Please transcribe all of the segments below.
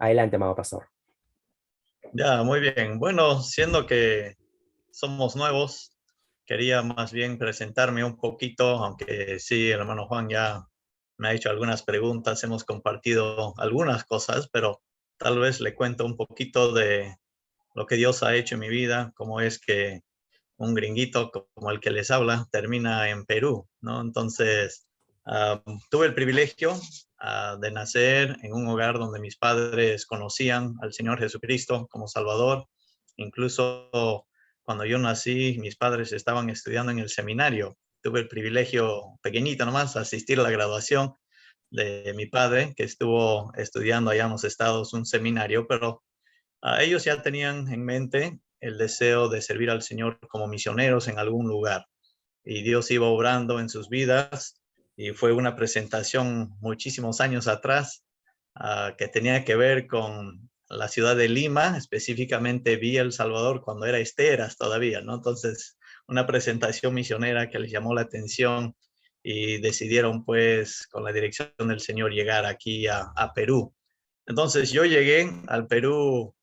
Adelante, amado pastor. Ya, muy bien. Bueno, siendo que somos nuevos, quería más bien presentarme un poquito, aunque sí, el hermano Juan ya me ha hecho algunas preguntas, hemos compartido algunas cosas, pero tal vez le cuento un poquito de lo que Dios ha hecho en mi vida, cómo es que un gringuito como el que les habla termina en Perú, ¿no? Entonces, tuve el privilegio de nacer en un hogar donde mis padres conocían al Señor Jesucristo como Salvador. Incluso cuando yo nací, mis padres estaban estudiando en el seminario. Tuve el privilegio, pequeñito nomás, asistir a la graduación de mi padre, que estuvo estudiando allá en los Estados un seminario, pero ellos ya tenían en mente el deseo de servir al Señor como misioneros en algún lugar. Y Dios iba obrando en sus vidas y fue una presentación muchísimos años atrás que tenía que ver con la ciudad de Lima, específicamente Villa El Salvador, cuando era Esteras todavía, ¿no? Entonces, una presentación misionera que les llamó la atención y decidieron, pues, con la dirección del Señor, llegar aquí a Perú. Entonces, yo llegué al Perú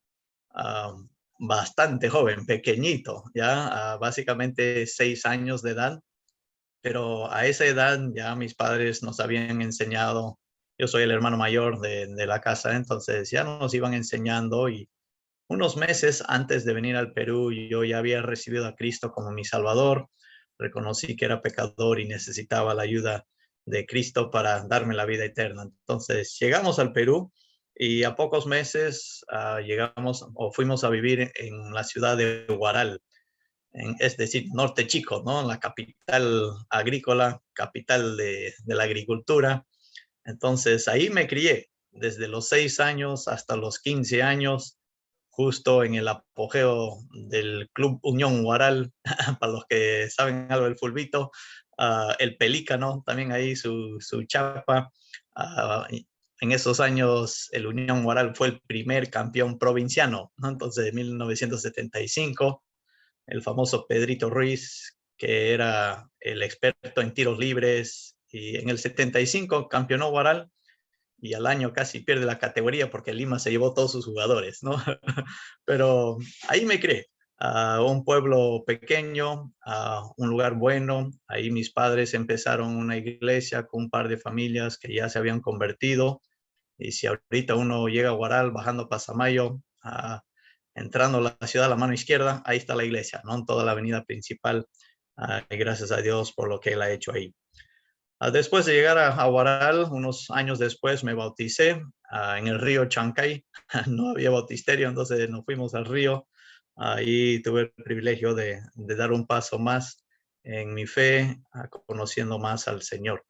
ah, bastante joven, pequeñito, ya básicamente 6 años de edad, pero a esa edad ya mis padres nos habían enseñado, yo soy el hermano mayor de la casa, entonces ya nos iban enseñando y unos meses antes de venir al Perú yo ya había recibido a Cristo como mi Salvador, reconocí que era pecador y necesitaba la ayuda de Cristo para darme la vida eterna. Entonces llegamos al Perú y a pocos meses llegamos o fuimos a vivir en la ciudad de Huaral, es decir, Norte Chico, ¿no? La capital agrícola, capital de la agricultura. Entonces ahí me crié desde los 6 años hasta los 15 años, justo en el apogeo del Club Unión Huaral, para los que saben algo del fulbito, el Pelícano, también ahí su chapa. En esos años el Unión Huaral fue el primer campeón provinciano, ¿no? Entonces, en 1975, el famoso Pedrito Ruiz, que era el experto en tiros libres, y en el 75 campeonó Huaral y al año casi pierde la categoría porque Lima se llevó todos sus jugadores, ¿no? Pero ahí me creé, a un pueblo pequeño, a un lugar bueno. Ahí mis padres empezaron una iglesia con un par de familias que ya se habían convertido. Y si ahorita uno llega a Huaral bajando Pasamayo, entrando a la ciudad a la mano izquierda, ahí está la iglesia, ¿no? En toda la avenida principal. Y gracias a Dios por lo que él ha hecho ahí. Después de llegar a Huaral, unos años después me bauticé en el río Chancay. No había bautisterio, entonces nos fuimos al río. Ahí tuve el privilegio de dar un paso más en mi fe, conociendo más al Señor.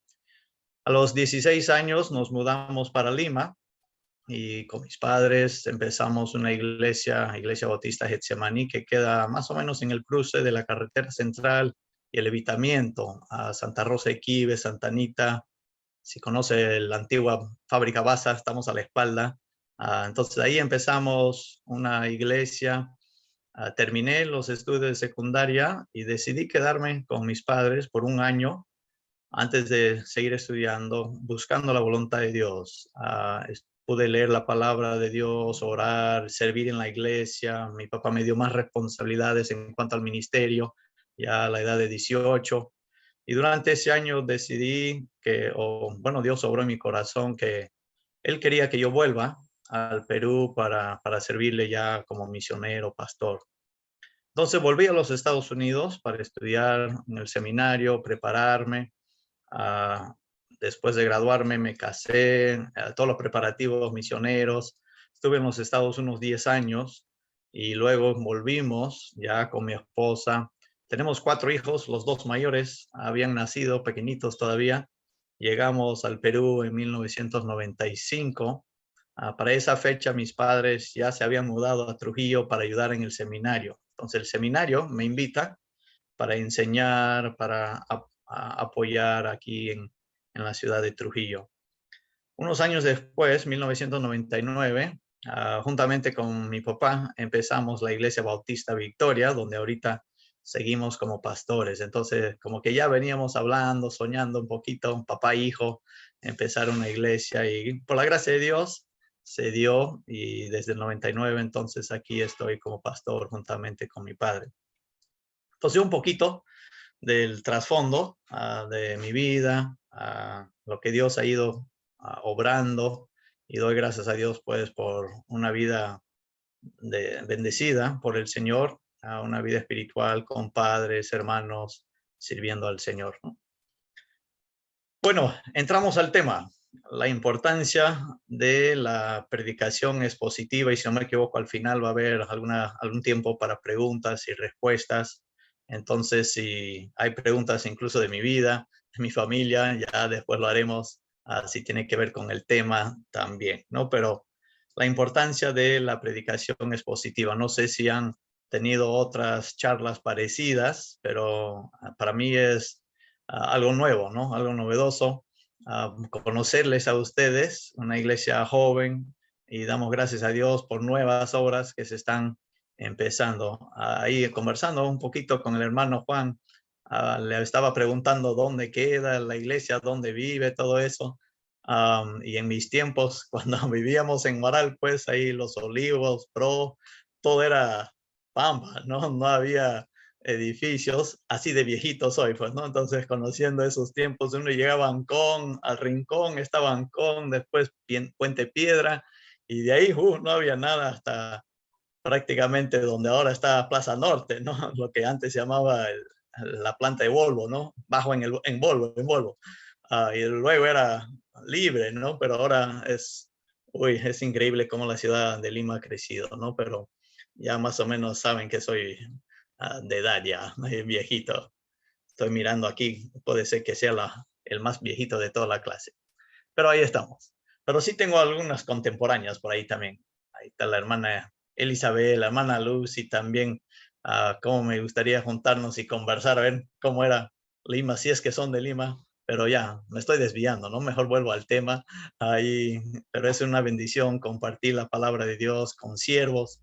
A los 16 años nos mudamos para Lima y con mis padres empezamos una iglesia bautista Getsemaní, que queda más o menos en el cruce de la carretera central y el Evitamiento a Santa Rosa de Quive, Santa Anita. Si conoce la antigua fábrica Baza, estamos a la espalda. Entonces ahí empezamos una iglesia. Terminé los estudios de secundaria y decidí quedarme con mis padres por un año antes de seguir estudiando, buscando la voluntad de Dios. Pude leer la palabra de Dios, orar, servir en la iglesia. Mi papá me dio más responsabilidades en cuanto al ministerio, ya a la edad de 18. Y durante ese año decidí bueno, Dios obró en mi corazón que Él quería que yo vuelva al Perú para servirle ya como misionero, pastor. Entonces volví a los Estados Unidos para estudiar en el seminario, prepararme. Uh, Después de graduarme me casé, todos los preparativos misioneros. Estuve en los Estados unos 10 años y luego volvimos ya con mi esposa. Tenemos 4 hijos, los 2 mayores habían nacido pequeñitos todavía. Llegamos al Perú en 1995. Para esa fecha mis padres ya se habían mudado a Trujillo para ayudar en el seminario. Entonces el seminario me invita para enseñar, para apoyar aquí en la ciudad de Trujillo. Unos años después, 1999, juntamente con mi papá, empezamos la Iglesia Bautista Victoria, donde ahorita seguimos como pastores. Entonces, como que ya veníamos hablando, soñando un poquito, papá e hijo, empezar una iglesia y por la gracia de Dios se dio y desde el 99 entonces aquí estoy como pastor juntamente con mi padre. Entonces un poquito del trasfondo de mi vida, lo que Dios ha ido obrando, y doy gracias a Dios pues por una vida bendecida por el Señor, a una vida espiritual con padres, hermanos, sirviendo al Señor, ¿no? Bueno, entramos al tema. La importancia de la predicación expositiva, y si no me equivoco, al final va a haber algún tiempo para preguntas y respuestas. Entonces, si hay preguntas incluso de mi vida, de mi familia, ya después lo haremos, si tiene que ver con el tema también, ¿no? Pero la importancia de la predicación expositiva, no sé si han tenido otras charlas parecidas, pero para mí es algo nuevo, ¿no? Algo novedoso, conocerles a ustedes, una iglesia joven, y damos gracias a Dios por nuevas obras que se están empezando. Ahí conversando un poquito con el hermano Juan, le estaba preguntando dónde queda la iglesia, dónde vive, todo eso. Y en mis tiempos, cuando vivíamos en Moral, pues ahí Los Olivos, todo era pampa, ¿no? No había edificios, así de viejitos soy, pues, ¿no? Entonces, conociendo esos tiempos, uno llegaba a Ancón, al Rincón, estaba Ancón, después Puente Piedra, y de ahí no había nada hasta prácticamente donde ahora está Plaza Norte, ¿no? Lo que antes se llamaba la planta de Volvo, ¿no? Bajo en Volvo. Y luego era libre, ¿no? Pero ahora es increíble cómo la ciudad de Lima ha crecido, ¿no? Pero ya más o menos saben que soy de edad ya, viejito. Estoy mirando aquí, puede ser que sea el más viejito de toda la clase. Pero ahí estamos. Pero sí tengo algunas contemporáneas por ahí también. Ahí está la hermana Elizabeth, la hermana Luz, y también cómo me gustaría juntarnos y conversar, a ver cómo era Lima, si es que son de Lima, pero ya me estoy desviando, ¿no? Mejor vuelvo al tema. Ahí, pero es una bendición compartir la palabra de Dios con siervos,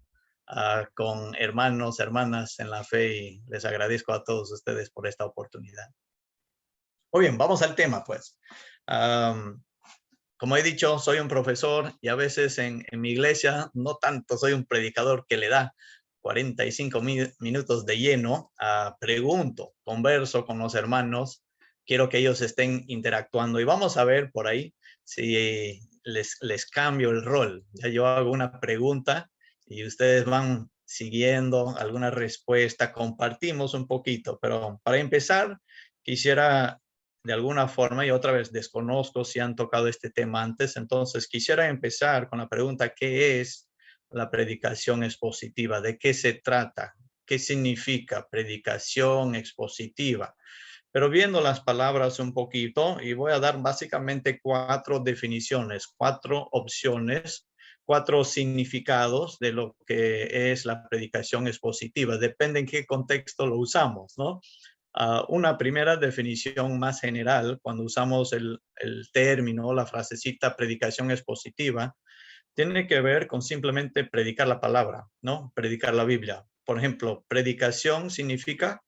con hermanos, hermanas en la fe, y les agradezco a todos ustedes por esta oportunidad. Muy bien, vamos al tema, pues. Como he dicho, soy un profesor y a veces en mi iglesia, no tanto soy un predicador que le da 45 minutos de lleno, pregunto, converso con los hermanos, quiero que ellos estén interactuando y vamos a ver por ahí si les cambio el rol. Ya yo hago una pregunta y ustedes van siguiendo alguna respuesta, compartimos un poquito, pero para empezar, quisiera de alguna forma, y otra vez desconozco si han tocado este tema antes, entonces quisiera empezar con la pregunta: ¿qué es la predicación expositiva? ¿De qué se trata? ¿Qué significa predicación expositiva? Pero viendo las palabras un poquito, y voy a dar básicamente 4 definiciones, 4 opciones, 4 significados de lo que es la predicación expositiva. Depende en qué contexto lo usamos, ¿no? Una primera definición más general, cuando usamos el término, la frasecita predicación expositiva, tiene que ver con simplemente predicar la palabra, ¿no? Predicar la Biblia. Por ejemplo, predicación significa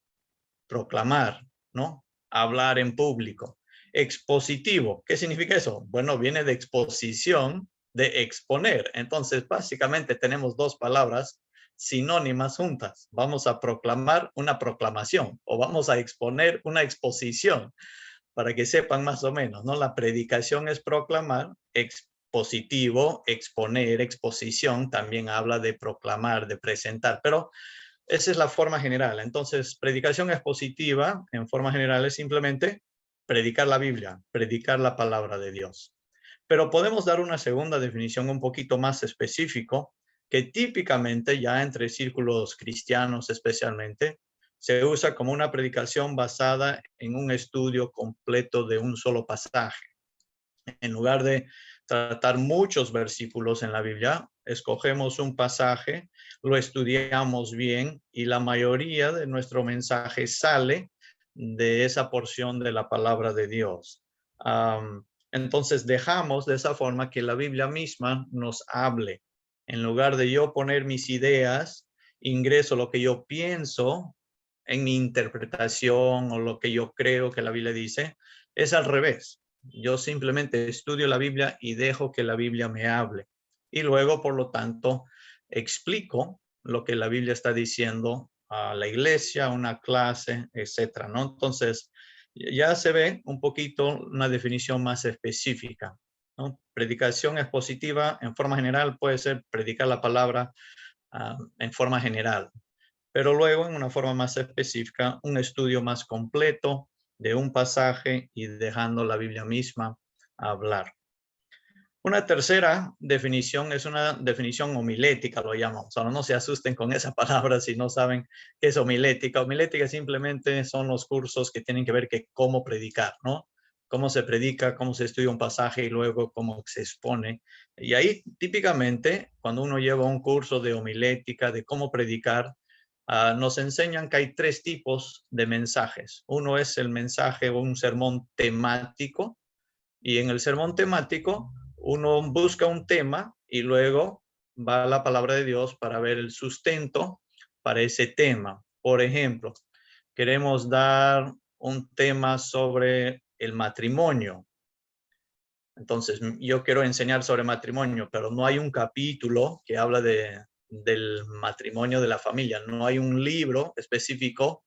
proclamar, ¿no? Hablar en público. Expositivo, ¿qué significa eso? Bueno, viene de exposición, de exponer. Entonces, básicamente tenemos dos palabras sinónimas juntas. Vamos a proclamar una proclamación o vamos a exponer una exposición, para que sepan más o menos, ¿no? La predicación es proclamar, expositivo, exponer, exposición, también habla de proclamar, de presentar, pero esa es la forma general. Entonces, predicación expositiva, en forma general, es simplemente predicar la Biblia, predicar la palabra de Dios. Pero podemos dar una segunda definición un poquito más específico, que típicamente ya entre círculos cristianos especialmente, se usa como una predicación basada en un estudio completo de un solo pasaje. En lugar de tratar muchos versículos en la Biblia, escogemos un pasaje, lo estudiamos bien y la mayoría de nuestro mensaje sale de esa porción de la palabra de Dios. Entonces dejamos de esa forma que la Biblia misma nos hable. En lugar de yo poner mis ideas, ingreso lo que yo pienso en mi interpretación o lo que yo creo que la Biblia dice, es al revés. Yo simplemente estudio la Biblia y dejo que la Biblia me hable. y luego, por lo tanto, explico lo que la Biblia está diciendo a la iglesia, a una clase, etcétera, ¿no? Entonces, ya se ve un poquito una definición más específica, ¿no? Predicación expositiva, en forma general, puede ser predicar la palabra en forma general, pero luego, en una forma más específica, un estudio más completo de un pasaje y dejando la Biblia misma hablar. Una tercera definición es una definición homilética, lo llamamos. Ahora no se asusten con esa palabra si no saben qué es homilética. Homilética simplemente son los cursos que tienen que ver que cómo predicar, ¿no? Cómo se predica, cómo se estudia un pasaje y luego cómo se expone. Y ahí típicamente cuando uno lleva un curso de homilética, de cómo predicar, nos enseñan que hay tres tipos de mensajes. Uno es el mensaje o un sermón temático, y en el sermón temático uno busca un tema y luego va a la palabra de Dios para ver el sustento para ese tema. Por ejemplo, queremos dar un tema sobre el matrimonio. Entonces, yo quiero enseñar sobre matrimonio, pero no hay un capítulo que habla del matrimonio de la familia. No hay un libro específico,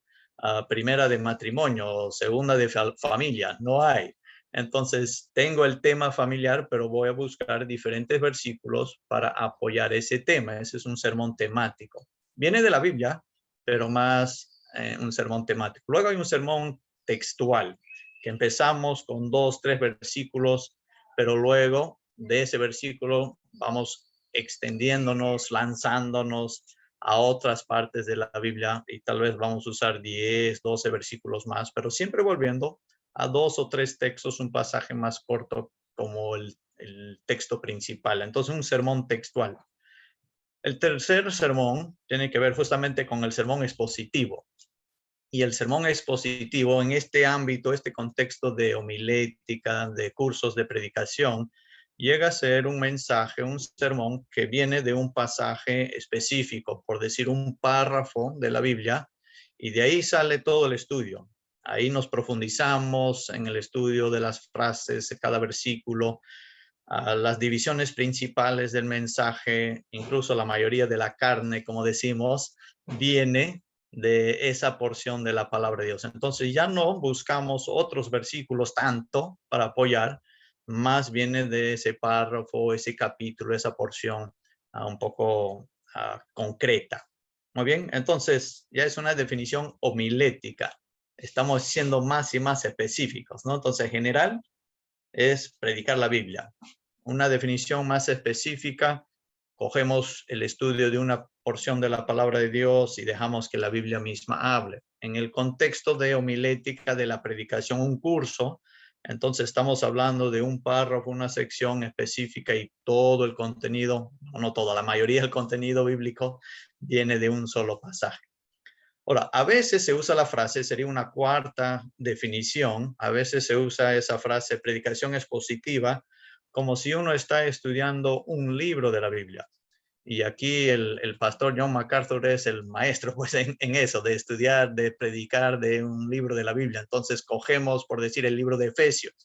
primera de matrimonio o segunda de familia. No hay. Entonces, tengo el tema familiar, pero voy a buscar diferentes versículos para apoyar ese tema. Ese es un sermón temático. Viene de la Biblia, pero más un sermón temático. Luego hay un sermón textual, que empezamos con 2, 3 versículos, pero luego de ese versículo vamos extendiéndonos, lanzándonos a otras partes de la Biblia y tal vez vamos a usar 10, 12 versículos más, pero siempre volviendo a 2 o 3 textos, un pasaje más corto como el texto principal. Entonces, un sermón textual. El tercer sermón tiene que ver justamente con el sermón expositivo. Y el sermón expositivo en este ámbito, este contexto de homilética, de cursos de predicación, llega a ser un mensaje, un sermón que viene de un pasaje específico, por decir un párrafo de la Biblia, y de ahí sale todo el estudio. Ahí nos profundizamos en el estudio de las frases de cada versículo, las divisiones principales del mensaje, incluso la mayoría de la carne, como decimos, viene de esa porción de la palabra de Dios. Entonces ya no buscamos otros versículos tanto para apoyar, más viene de ese párrafo, ese capítulo, esa porción un poco concreta. Muy bien, entonces ya es una definición homilética. Estamos siendo más y más específicos, ¿no? Entonces, en general es predicar la Biblia. Una definición más específica, cogemos el estudio de una porción de la palabra de Dios y dejamos que la Biblia misma hable. En el contexto de homilética de la predicación, un curso, entonces estamos hablando de un párrafo, una sección específica y todo el contenido, no todo, la mayoría del contenido bíblico viene de un solo pasaje. Ahora, a veces se usa la frase, sería una cuarta definición, a veces se usa esa frase predicación expositiva como si uno está estudiando un libro de la Biblia. Y aquí el pastor John MacArthur es el maestro pues, en eso, de estudiar, de predicar de un libro de la Biblia. Entonces cogemos, por decir, el libro de Efesios.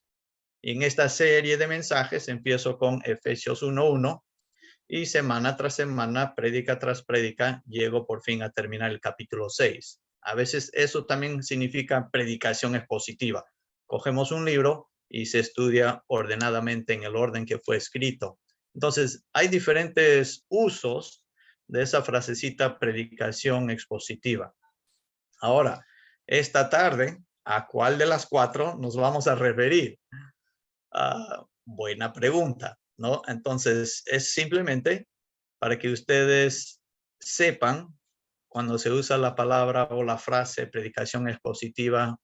Y en esta serie de mensajes empiezo con Efesios 1:1 y semana tras semana, prédica tras prédica, llego por fin a terminar el capítulo 6. A veces eso también significa predicación expositiva. Cogemos un libro y se estudia ordenadamente en el orden que fue escrito. Entonces, hay diferentes usos de esa frasecita predicación expositiva. Ahora, esta tarde, ¿a cuál de las cuatro nos vamos a referir? Buena pregunta, ¿no? Entonces, es simplemente para que ustedes sepan cuando se usa la palabra o la frase predicación expositiva,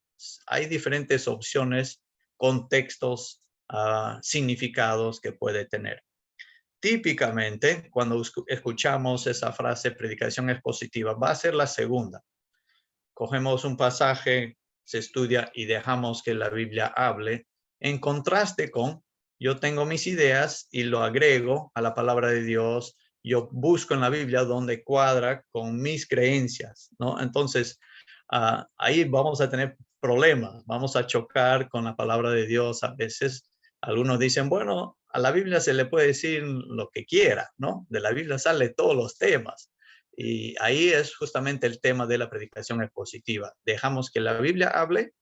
hay diferentes opciones, contextos, significados que puede tener. Típicamente, cuando escuchamos esa frase predicación expositiva, va a ser la segunda. Cogemos un pasaje, se estudia y dejamos que la Biblia hable, en contraste con yo tengo mis ideas y lo agrego a la palabra de Dios, yo busco en la Biblia donde cuadra con mis creencias, ¿no? Entonces, ahí vamos a tener problemas, vamos a chocar con la palabra de Dios a veces, Algunos dicen, bueno, a la Biblia se le puede decir lo que quiera, ¿no? De la Biblia sale todos los temas. Y ahí es justamente el tema de la predicación expositiva. Dejamos que la Biblia hable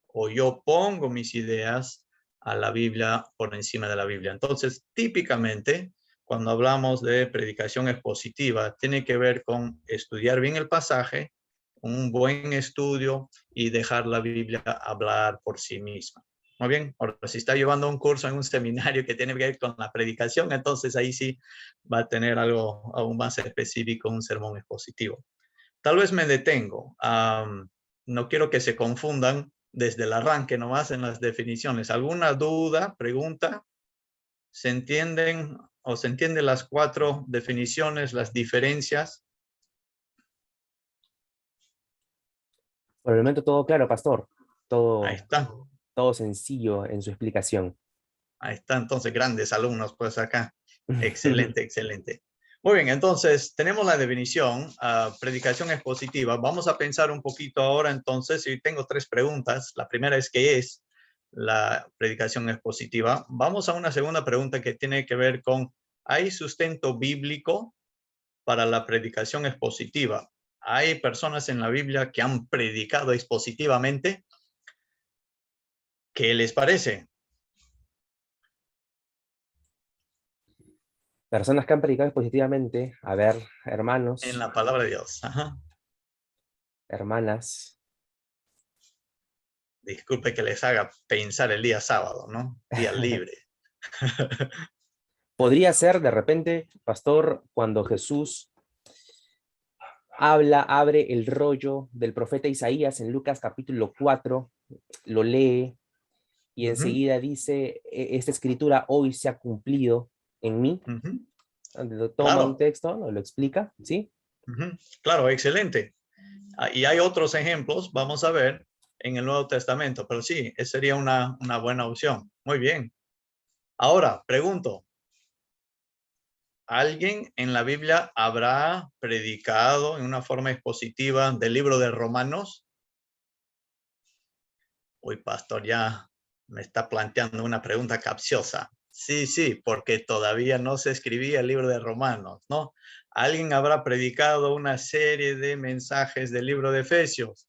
o yo pongo mis ideas a la Biblia por encima de la Biblia. Entonces, típicamente, cuando hablamos de predicación expositiva, tiene que ver con estudiar bien el pasaje, un buen estudio y dejar la Biblia hablar por sí misma. Muy bien, ahora si está llevando un curso en un seminario que tiene que ver con la predicación, entonces ahí sí va a tener algo aún más específico, un sermón expositivo. Tal vez me detengo. No quiero que se confundan desde el arranque nomás en las definiciones. ¿Alguna duda, pregunta? ¿Se entienden o se entienden las 4 definiciones, las diferencias? Por el momento todo claro, pastor. Ahí Todo, está. todo sencillo en su explicación. Ahí está, entonces, grandes alumnos, pues acá. Excelente, excelente. Muy bien, entonces, tenemos la definición, predicación expositiva. Vamos a pensar un poquito ahora, entonces, y tengo 3 preguntas. La primera es, ¿qué es la predicación expositiva? Vamos a una segunda pregunta que tiene que ver con, ¿hay sustento bíblico para la predicación expositiva? ¿Hay personas en la Biblia que han predicado expositivamente? ¿Qué les parece? Personas que han predicado positivamente, a ver, En hermanos, la palabra de Dios. Ajá. hermanas. Disculpe que les haga pensar el día sábado, ¿no? Día libre. Podría ser de repente, pastor, cuando Jesús abre el rollo del profeta Isaías en Lucas capítulo 4, lo lee y Ujú, enseguida dice, esta escritura hoy se ha cumplido en mí. ujú. Lo toma un Claro, texto, ¿no? Lo explica, ¿sí? ujú. Claro, excelente. Y hay otros ejemplos, vamos a ver, en el Nuevo Testamento, pero sí, esa sería una buena opción. Muy bien. Ahora, pregunto, ¿alguien en la Biblia habrá predicado en una forma expositiva del libro de Romanos? Uy, pastor, ya me está planteando una pregunta capciosa. Sí, sí, porque todavía no se escribía el libro de Romanos, ¿no? ¿Alguien habrá predicado una serie de mensajes del libro de Efesios?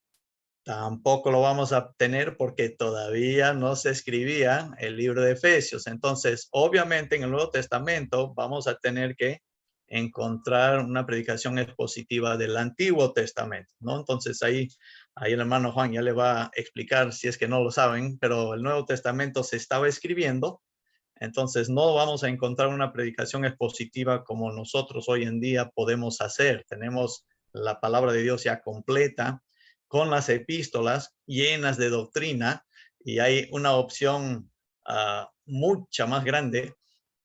Tampoco lo vamos a tener porque todavía no se escribía el libro de Efesios. Entonces, obviamente en el Nuevo Testamento vamos a tener que encontrar una predicación expositiva del Antiguo Testamento, ¿no? Entonces ahí el hermano Juan ya le va a explicar si es que no lo saben, pero el Nuevo Testamento se estaba escribiendo, entonces no vamos a encontrar una predicación expositiva como nosotros hoy en día podemos hacer. Tenemos la palabra de Dios ya completa, con las epístolas llenas de doctrina, y hay una opción mucha más grande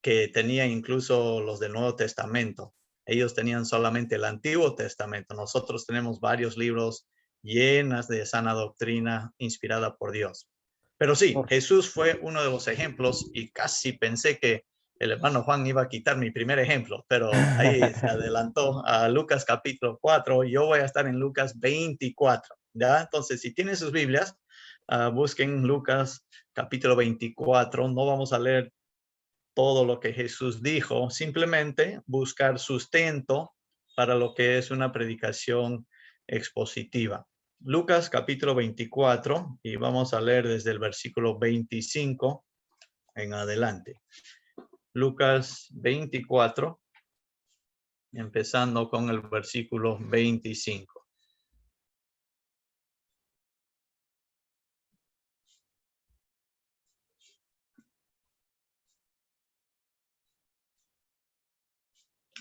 que tenían incluso los del Nuevo Testamento. Ellos tenían solamente el Antiguo Testamento. Nosotros tenemos varios libros llenas de sana doctrina inspirada por Dios. Pero sí, Por- Jesús fue uno de los ejemplos y casi pensé que el hermano Juan iba a quitar mi primer ejemplo, pero ahí se adelantó a Lucas capítulo 4. Yo voy a estar en Lucas 24, ¿ya? Entonces, si tienen sus Biblias, busquen Lucas capítulo 24. No vamos a leer todo lo que Jesús dijo, simplemente buscar sustento para lo que es una predicación expositiva. Lucas capítulo 24 y vamos a leer desde el versículo 25 en adelante. Lucas 24, empezando con el versículo 25.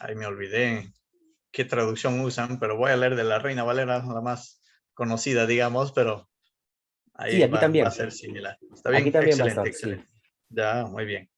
Ahí me olvidé qué traducción usan, pero voy a leer de la Reina Valera, la más conocida, digamos, pero Sí, ahí aquí va a también. ser similar. ¿Está Aquí bien? también, Excelente, pastor, sí. excelente. Ya, muy bien.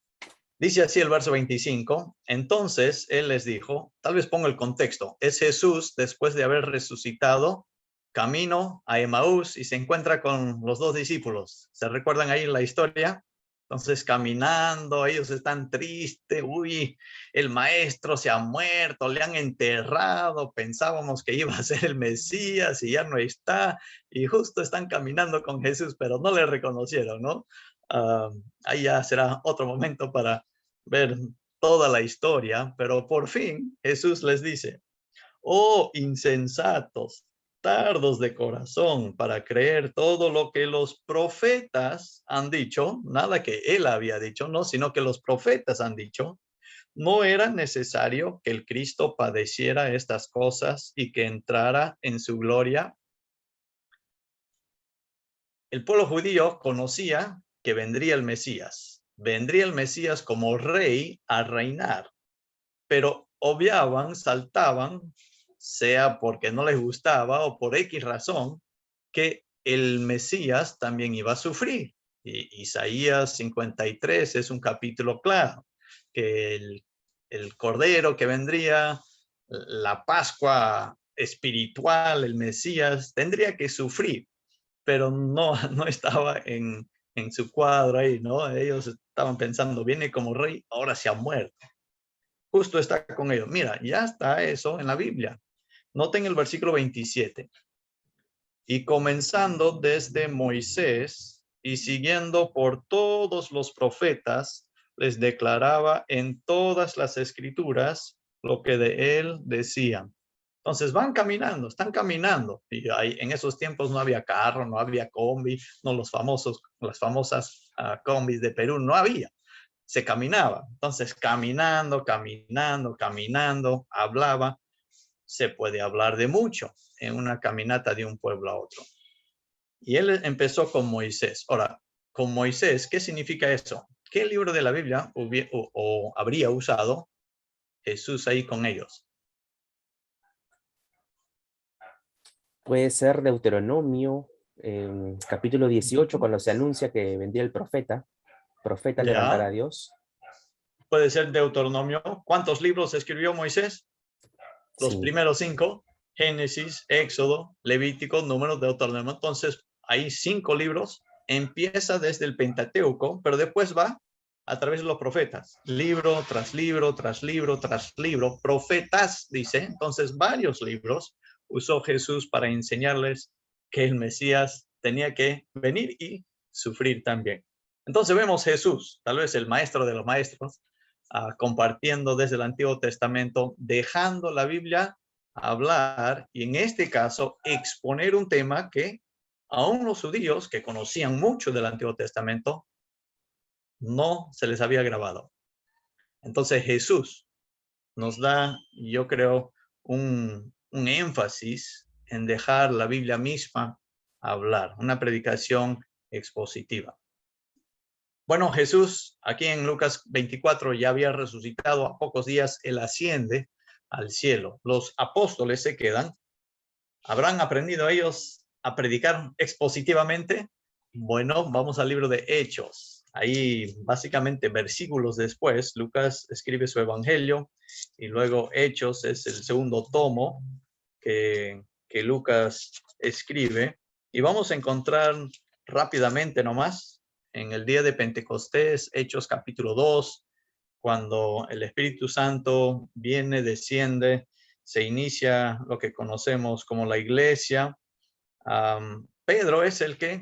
Dice así el verso 25. Entonces él les dijo, tal vez pongo el contexto, es Jesús después de haber resucitado, camino a Emaús y se encuentra con los 2 discípulos. ¿Se recuerdan ahí la historia? Entonces caminando, ellos están tristes, uy, el maestro se ha muerto, le han enterrado, pensábamos que iba a ser el Mesías y ya no está, y justo están caminando con Jesús, pero no le reconocieron, ¿no? Ahí ya será otro momento para ver toda la historia, pero por fin Jesús les dice, oh insensatos, tardos de corazón para creer todo lo que los profetas han dicho, nada que él había dicho, no, sino que los profetas han dicho. ¿No era necesario que el Cristo padeciera estas cosas y que entrara en su gloria? El pueblo judío conocía que vendría el Mesías como rey a reinar, pero obviaban, saltaban, sea porque no les gustaba o por X razón, que el Mesías también iba a sufrir. Y Isaías 53 es un capítulo claro, que el Cordero que vendría, la Pascua espiritual, el Mesías, tendría que sufrir, pero no, no estaba en su cuadro ahí, ¿no? Ellos estaban pensando, viene como rey, ahora se ha muerto. Justo está con ellos. Mira, ya está eso en la Biblia. Noten el versículo 27. Y comenzando desde Moisés y siguiendo por todos los profetas, les declaraba en todas las escrituras lo que de él decían. Entonces van caminando, están caminando. Y en esos tiempos no había carro, no había combi, no las famosas combis de Perú, no había. Se caminaba. Entonces caminando, hablaba. Se puede hablar de mucho en una caminata de un pueblo a otro. Y él empezó con Moisés. Ahora, con Moisés, ¿qué significa eso? ¿Qué libro de la Biblia habría usado Jesús ahí con ellos? Puede ser Deuteronomio, capítulo 18, cuando se anuncia que vendría el profeta levantará a Ya, Dios. puede ser Deuteronomio. ¿Cuántos libros escribió Moisés? Los Sí, primeros 5, Génesis, Éxodo, Levítico, Números, Deuteronomio. Entonces, hay 5 libros. Empieza desde el Pentateuco, pero después va a través de los profetas. Libro tras libro, tras libro, tras libro. Profetas, dice. Entonces, varios libros usó Jesús para enseñarles que el Mesías tenía que venir y sufrir también. Entonces vemos Jesús, tal vez el maestro de los maestros, compartiendo desde el Antiguo Testamento, dejando la Biblia hablar y en este caso exponer un tema que aún los judíos que conocían mucho del Antiguo Testamento no se les había grabado. Entonces Jesús nos da, yo creo, un énfasis en dejar la Biblia misma hablar, una predicación expositiva. Bueno, Jesús, aquí en Lucas 24, ya había resucitado. A pocos días él asciende al cielo. Los apóstoles se quedan. ¿Habrán aprendido ellos a predicar expositivamente? Bueno, vamos al libro de Hechos. Ahí, básicamente, versículos después, Lucas escribe su evangelio y luego Hechos es el segundo tomo que Lucas escribe. Y vamos a encontrar rápidamente nomás en el día de Pentecostés, Hechos capítulo 2, cuando el Espíritu Santo viene, desciende, se inicia lo que conocemos como la iglesia. Pedro es el que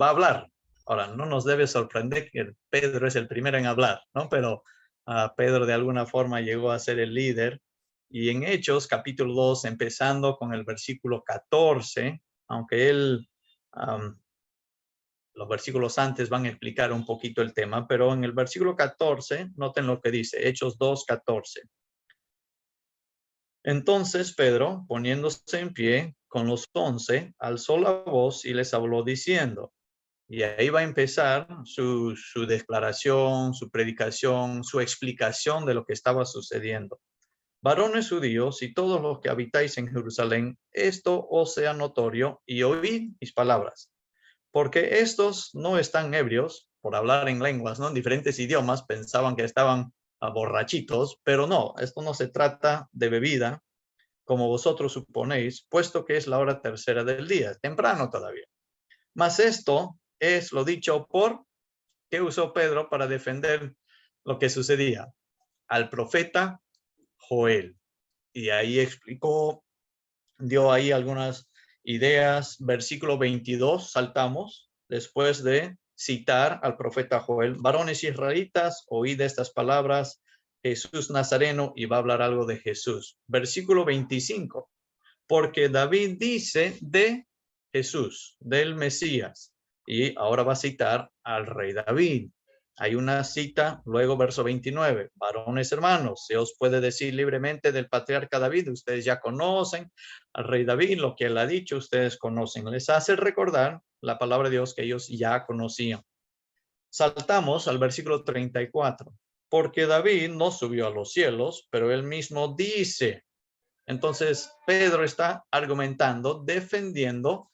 va a hablar. Ahora, no nos debe sorprender que Pedro es el primero en hablar, ¿no? Pero Pedro de alguna forma llegó a ser el líder. Y en Hechos capítulo 2, empezando con el versículo 14, aunque los versículos antes van a explicar un poquito el tema, pero en el versículo 14, noten lo que dice, Hechos 2:14. Entonces Pedro, poniéndose en pie con los 11, alzó la voz y les habló diciendo, y ahí va a empezar su declaración, su predicación, su explicación de lo que estaba sucediendo. Varones judíos y todos los que habitáis en Jerusalén, esto os sea notorio y oíd mis palabras. Porque estos no están ebrios por hablar en lenguas, ¿no? En diferentes idiomas, pensaban que estaban borrachitos, pero no, esto no se trata de bebida, como vosotros suponéis, puesto que es la hora tercera del día, temprano todavía. Mas esto es lo dicho por, ¿qué usó Pedro para defender lo que sucedía? Al profeta Joel. Y ahí explicó, dio ahí algunas ideas. Versículo 22, saltamos, después de citar al profeta Joel: varones israelitas, oíd estas palabras, Jesús Nazareno, y va a hablar algo de Jesús. Versículo 25, porque David dice de Jesús, del Mesías, y ahora va a citar al rey David. Hay una cita, luego verso 29, varones hermanos, se os puede decir libremente del patriarca David, ustedes ya conocen al rey David, lo que él ha dicho, ustedes conocen, les hace recordar la palabra de Dios que ellos ya conocían. Saltamos al versículo 34, porque David no subió a los cielos, pero él mismo dice. Entonces Pedro está argumentando, defendiendo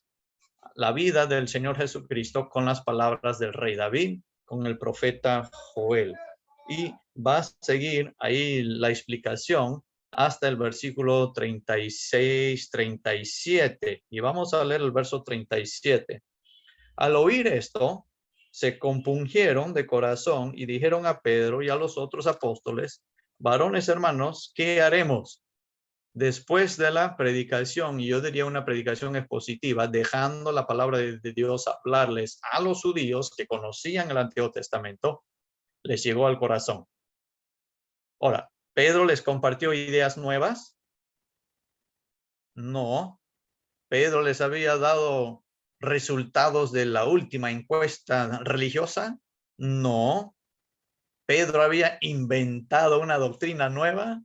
la vida del Señor Jesucristo con las palabras del rey David, con el profeta Joel. Y va a seguir ahí la explicación hasta el versículo 36, 37. Y vamos a leer el verso 37. Al oír esto, se compungieron de corazón y dijeron a Pedro y a los otros apóstoles: varones hermanos, ¿qué haremos? Después de la predicación, y yo diría una predicación expositiva, dejando la palabra de Dios hablarles a los judíos que conocían el Antiguo Testamento, les llegó al corazón. Ahora, ¿Pedro les compartió ideas nuevas? No. ¿Pedro les había dado resultados de la última encuesta religiosa? No. ¿Pedro había inventado una doctrina nueva?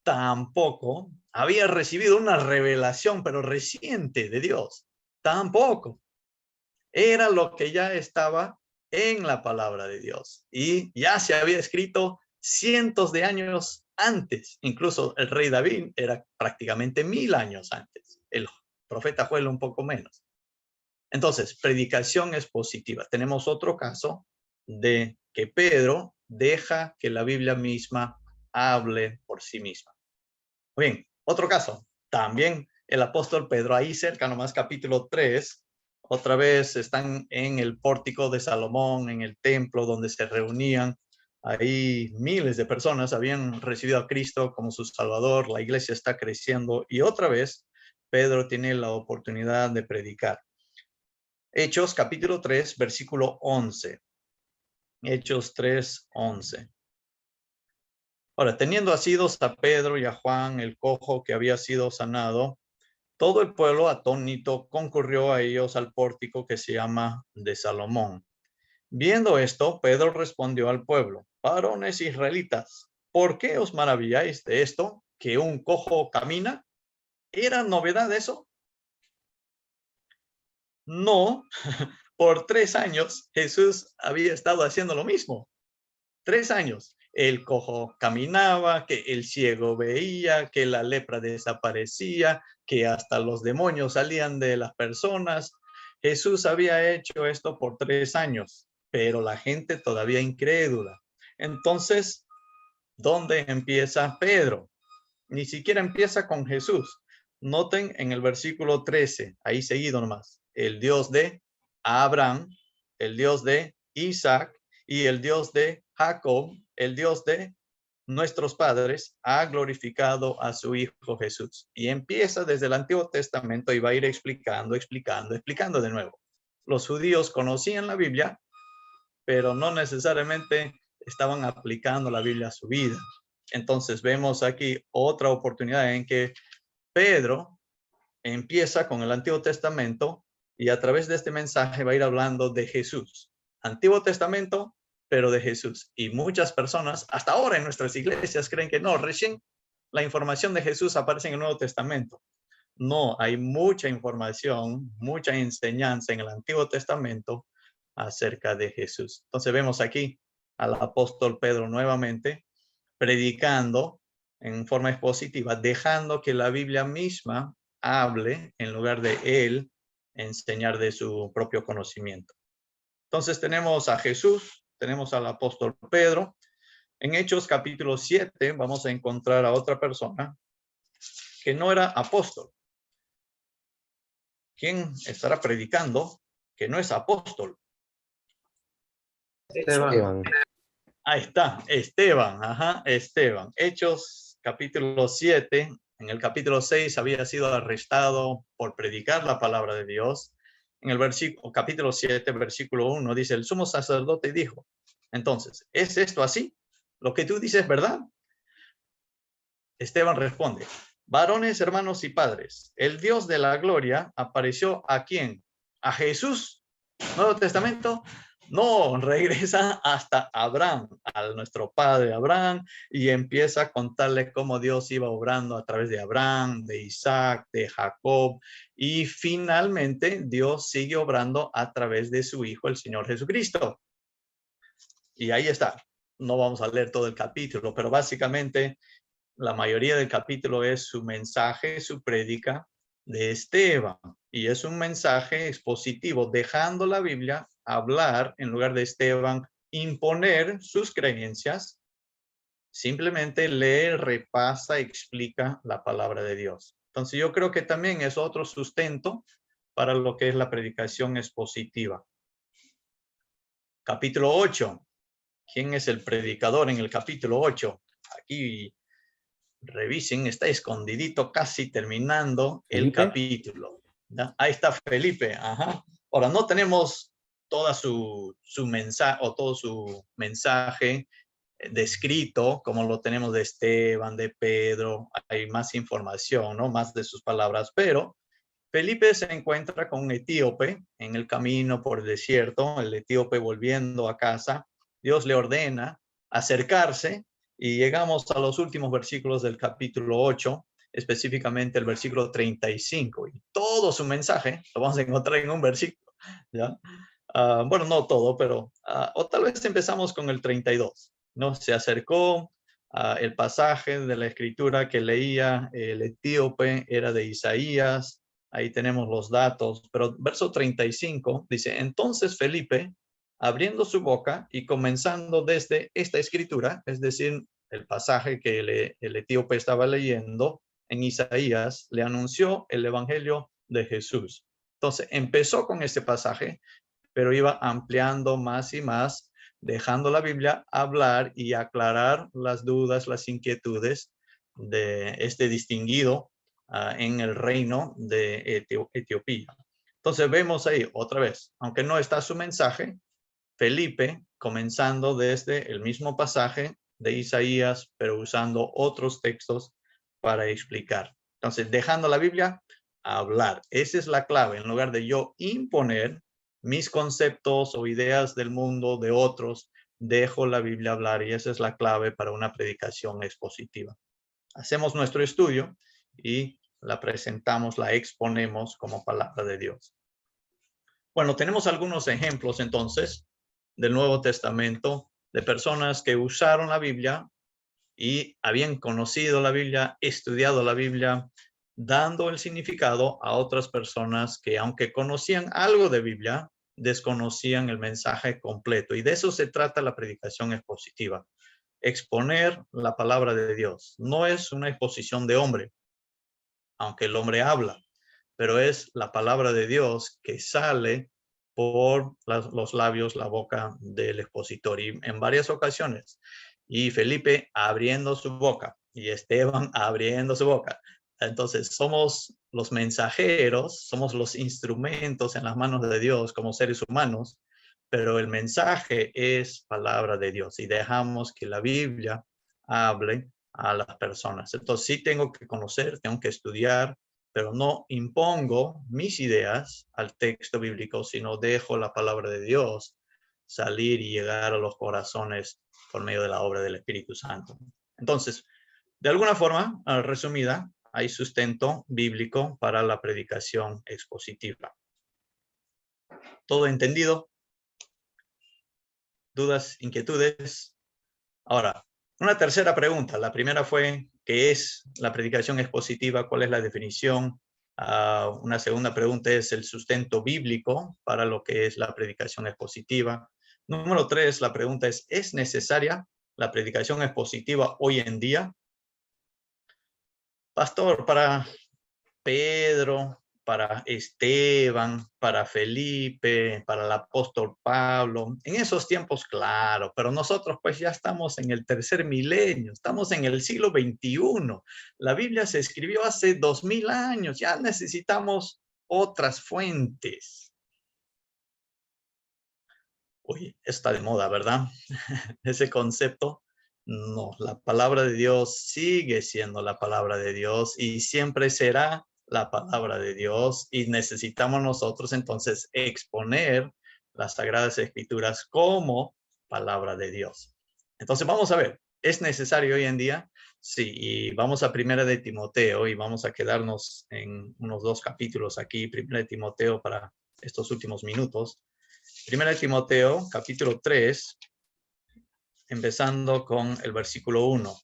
Tampoco. ¿Había recibido una revelación, pero reciente, de Dios? Tampoco. Era lo que ya estaba en la palabra de Dios y ya se había escrito cientos de años antes. Incluso el rey David era prácticamente 1000 años antes. El profeta Joel un poco menos. Entonces, predicación expositiva. Tenemos otro caso de que Pedro deja que la Biblia misma hable por sí misma. Bien, otro caso, también el apóstol Pedro, ahí cerca nomás, capítulo 3, otra vez están en el pórtico de Salomón, en el templo donde se reunían, ahí miles de personas habían recibido a Cristo como su Salvador, la iglesia está creciendo y otra vez Pedro tiene la oportunidad de predicar. Hechos capítulo 3, versículo 11. Hechos 3, 11. Ahora, teniendo asidos a Pedro y a Juan, el cojo que había sido sanado, todo el pueblo atónito concurrió a ellos al pórtico que se llama de Salomón. Viendo esto, Pedro respondió al pueblo: varones israelitas, ¿por qué os maravilláis de esto, que un cojo camina? ¿Era novedad eso? No, por 3 años Jesús había estado haciendo lo mismo. 3 años. El cojo caminaba, que el ciego veía, que la lepra desaparecía, que hasta los demonios salían de las personas. Jesús había hecho esto por 3 años, pero la gente todavía incrédula. Entonces, ¿dónde empieza Pedro? Ni siquiera empieza con Jesús. Noten en el versículo 13, ahí seguido nomás, el Dios de Abraham, el Dios de Isaac y el Dios de Jacob, el Dios de nuestros padres, ha glorificado a su Hijo Jesús. Y empieza desde el Antiguo Testamento y va a ir explicando de nuevo. Los judíos conocían la Biblia, pero no necesariamente estaban aplicando la Biblia a su vida. Entonces vemos aquí otra oportunidad en que Pedro empieza con el Antiguo Testamento y a través de este mensaje va a ir hablando de Jesús. Antiguo Testamento, pero de Jesús. Y muchas personas, hasta ahora en nuestras iglesias, creen que no, recién la información de Jesús aparece en el Nuevo Testamento. No, hay mucha información, mucha enseñanza en el Antiguo Testamento acerca de Jesús. Entonces vemos aquí al apóstol Pedro nuevamente predicando en forma expositiva, dejando que la Biblia misma hable en lugar de él enseñar de su propio conocimiento. Entonces tenemos a Jesús, tenemos al apóstol Pedro. En Hechos capítulo 7 vamos a encontrar a otra persona que no era apóstol. ¿Quién estará predicando que no es apóstol? Esteban. Ahí está, Esteban, Esteban. Hechos capítulo 7, en el capítulo 6 había sido arrestado por predicar la palabra de Dios en el capítulo 7, versículo 1, dice, el sumo sacerdote dijo, entonces, ¿es esto así? ¿Lo que tú dices es verdad? Esteban responde, varones, hermanos y padres, el Dios de la gloria apareció ¿a quién? ¿A Jesús? Nuevo Testamento. No, regresa hasta Abraham, a nuestro padre Abraham, y empieza a contarle cómo Dios iba obrando a través de Abraham, de Isaac, de Jacob, y finalmente Dios sigue obrando a través de su Hijo, el Señor Jesucristo. Y ahí está. No vamos a leer todo el capítulo, pero básicamente la mayoría del capítulo es su mensaje, su prédica de Esteban. Y es un mensaje expositivo, dejando la Biblia hablar en lugar de Esteban imponer sus creencias. Simplemente lee, repasa, explica la palabra de Dios. Entonces yo creo que también es otro sustento para lo que es la predicación expositiva. Capítulo 8. ¿Quién es el predicador en el capítulo 8? Aquí revisen, está escondidito, casi terminando el ¿Felipe? capítulo. ¿Ya? Ahí está Felipe. Ajá. Ahora, no tenemos toda su mensaje o todo su mensaje descrito como lo tenemos de Esteban, de Pedro. Hay más información, ¿no? Más de sus palabras, pero Felipe se encuentra con un etíope en el camino por el desierto, el etíope volviendo a casa. Dios le ordena acercarse y llegamos a los últimos versículos del capítulo 8, específicamente el versículo 35. Y todo su mensaje lo vamos a encontrar en un versículo, ¿ya? Bueno, no todo, pero o tal vez empezamos con el 32, ¿no? Se acercó, el pasaje de la escritura que leía el etíope era de Isaías. Ahí tenemos los datos, pero verso 35 dice, entonces Felipe, abriendo su boca y comenzando desde esta escritura, es decir, el pasaje que el etíope estaba leyendo en Isaías, le anunció el evangelio de Jesús. Entonces empezó con este pasaje, pero iba ampliando más y más, dejando la Biblia hablar y aclarar las dudas, las inquietudes de este distinguido en el reino de Etiopía. Entonces vemos ahí otra vez, aunque no está su mensaje, Felipe comenzando desde el mismo pasaje de Isaías, pero usando otros textos para explicar. Entonces, dejando la Biblia, hablar. Esa es la clave. En lugar de yo imponer mis conceptos o ideas del mundo de otros, dejo la Biblia hablar y esa es la clave para una predicación expositiva. Hacemos nuestro estudio y la presentamos, la exponemos como palabra de Dios. Bueno, tenemos algunos ejemplos entonces del Nuevo Testamento de personas que usaron la Biblia y habían conocido la Biblia, estudiado la Biblia, dando el significado a otras personas que aunque conocían algo de Biblia, desconocían el mensaje completo. Y de eso se trata la predicación expositiva. Exponer la palabra de Dios. No es una exposición de hombre, aunque el hombre habla, pero es la palabra de Dios que sale por los labios, la boca del expositor. Y en varias ocasiones, y Felipe abriendo su boca, y Esteban abriendo su boca. Entonces, somos los mensajeros, somos los instrumentos en las manos de Dios como seres humanos, pero el mensaje es palabra de Dios y dejamos que la Biblia hable a las personas. Entonces, sí tengo que conocer, tengo que estudiar, pero no impongo mis ideas al texto bíblico, sino dejo la palabra de Dios salir y llegar a los corazones por medio de la obra del Espíritu Santo. Entonces, de alguna forma, resumida, hay sustento bíblico para la predicación expositiva. ¿Todo entendido? ¿Dudas, inquietudes? Ahora, una tercera pregunta. La primera fue, ¿qué es la predicación expositiva? ¿Cuál es la definición? Una segunda pregunta es el sustento bíblico para lo que es la predicación expositiva. Número 3, la pregunta ¿es necesaria la predicación expositiva hoy en día? Pastor, para Pedro, para Esteban, para Felipe, para el apóstol Pablo, en esos tiempos, claro, pero nosotros pues ya estamos en el tercer milenio, estamos en el siglo XXI. La Biblia se escribió hace 2000 años, ya necesitamos otras fuentes. Uy, está de moda, ¿verdad? Ese concepto. No, la palabra de Dios sigue siendo la palabra de Dios y siempre será la palabra de Dios, y necesitamos nosotros entonces exponer las Sagradas Escrituras como palabra de Dios. Entonces vamos a ver, ¿es necesario hoy en día? Sí, y vamos a Primera de Timoteo y vamos a quedarnos en unos 2 capítulos aquí, Primera de Timoteo, para estos últimos minutos. Primera de Timoteo, capítulo 3, empezando con el versículo 1.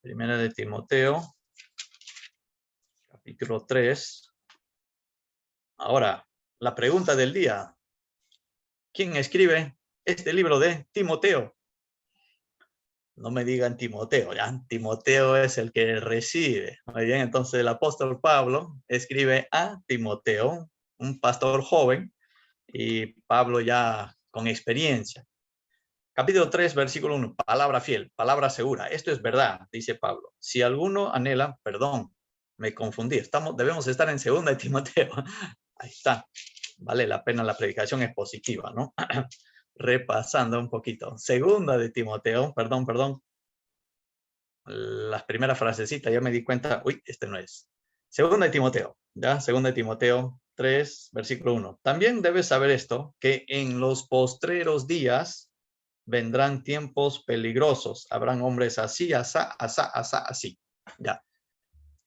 Primera de Timoteo, capítulo 3. Ahora, la pregunta del día. ¿Quién escribe este libro de Timoteo? No me digan Timoteo, ya. Timoteo es el que recibe. Muy bien, entonces el apóstol Pablo escribe a Timoteo, un pastor joven, y Pablo ya con experiencia. Capítulo 3, versículo 1, palabra fiel, palabra segura. Esto es verdad, dice Pablo. Si alguno anhela, perdón, me confundí. Debemos estar en 2 de Timoteo. Ahí está. Vale la pena, la predicación es positiva, ¿no? Repasando un poquito. 2 de Timoteo, perdón. Las primeras frasecitas, ya me di cuenta, uy, este no es. 2 de Timoteo, ¿ya? 2 de Timoteo 3, versículo 1. También debes saber esto, que en los postreros días vendrán tiempos peligrosos. Habrán hombres así, así. Ya.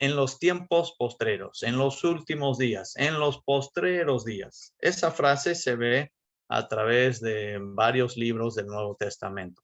En los tiempos postreros, en los últimos días, en los postreros días. Esa frase se ve a través de varios libros del Nuevo Testamento.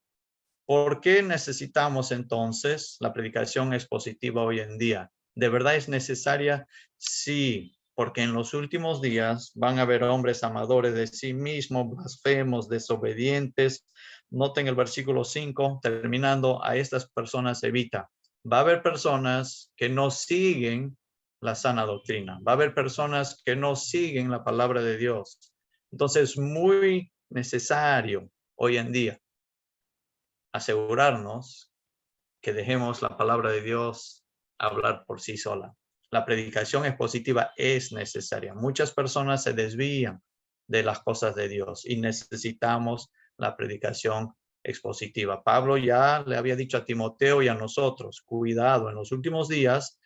¿Por qué necesitamos entonces la predicación expositiva hoy en día? ¿De verdad es necesaria? Sí, porque en los últimos días van a haber hombres amadores de sí mismos, blasfemos, desobedientes. Noten el versículo 5, terminando, a estas personas evita. Va a haber personas que no siguen la sana doctrina. Va a haber personas que no siguen la palabra de Dios. Entonces, es muy necesario hoy en día asegurarnos que dejemos la palabra de Dios hablar por sí sola. La predicación expositiva es necesaria. Muchas personas se desvían de las cosas de Dios y necesitamos la predicación expositiva. Pablo ya le había dicho a Timoteo y a nosotros, cuidado, en los últimos días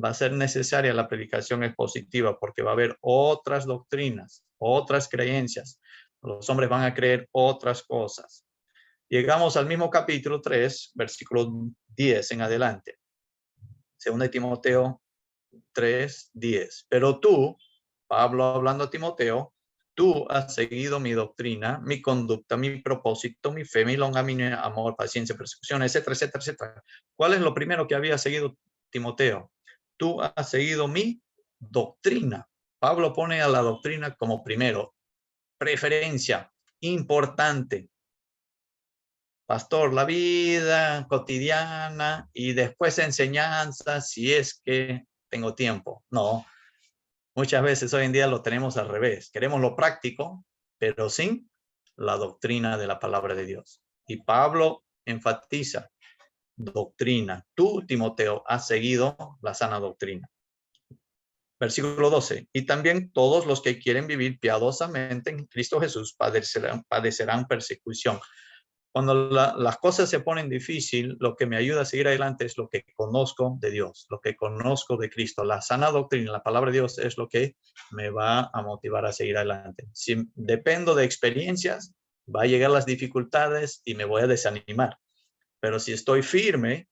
va a ser necesaria la predicación expositiva porque va a haber otras doctrinas, otras creencias. Los hombres van a creer otras cosas. Llegamos al mismo capítulo 3, versículo 10 en adelante. 2 de Timoteo 3, 10. Pero tú, Pablo hablando a Timoteo, tú has seguido mi doctrina, mi conducta, mi propósito, mi fe, mi longanimidad, amor, paciencia, persecución, etcétera, etcétera, etcétera. ¿Cuál es lo primero que había seguido Timoteo? Tú has seguido mi doctrina. Pablo pone a la doctrina como primero, preferencia, importante. Pastor, la vida cotidiana y después enseñanza si es que tengo tiempo. No, muchas veces hoy en día lo tenemos al revés. Queremos lo práctico, pero sin la doctrina de la palabra de Dios. Y Pablo enfatiza doctrina. Tú, Timoteo, has seguido la sana doctrina. Versículo 12. Y también todos los que quieren vivir piadosamente en Cristo Jesús padecerán persecución. Cuando las cosas se ponen difícil, lo que me ayuda a seguir adelante es lo que conozco de Dios, lo que conozco de Cristo. La sana doctrina, la palabra de Dios es lo que me va a motivar a seguir adelante. Si dependo de experiencias, va a llegar las dificultades y me voy a desanimar. Pero si estoy firme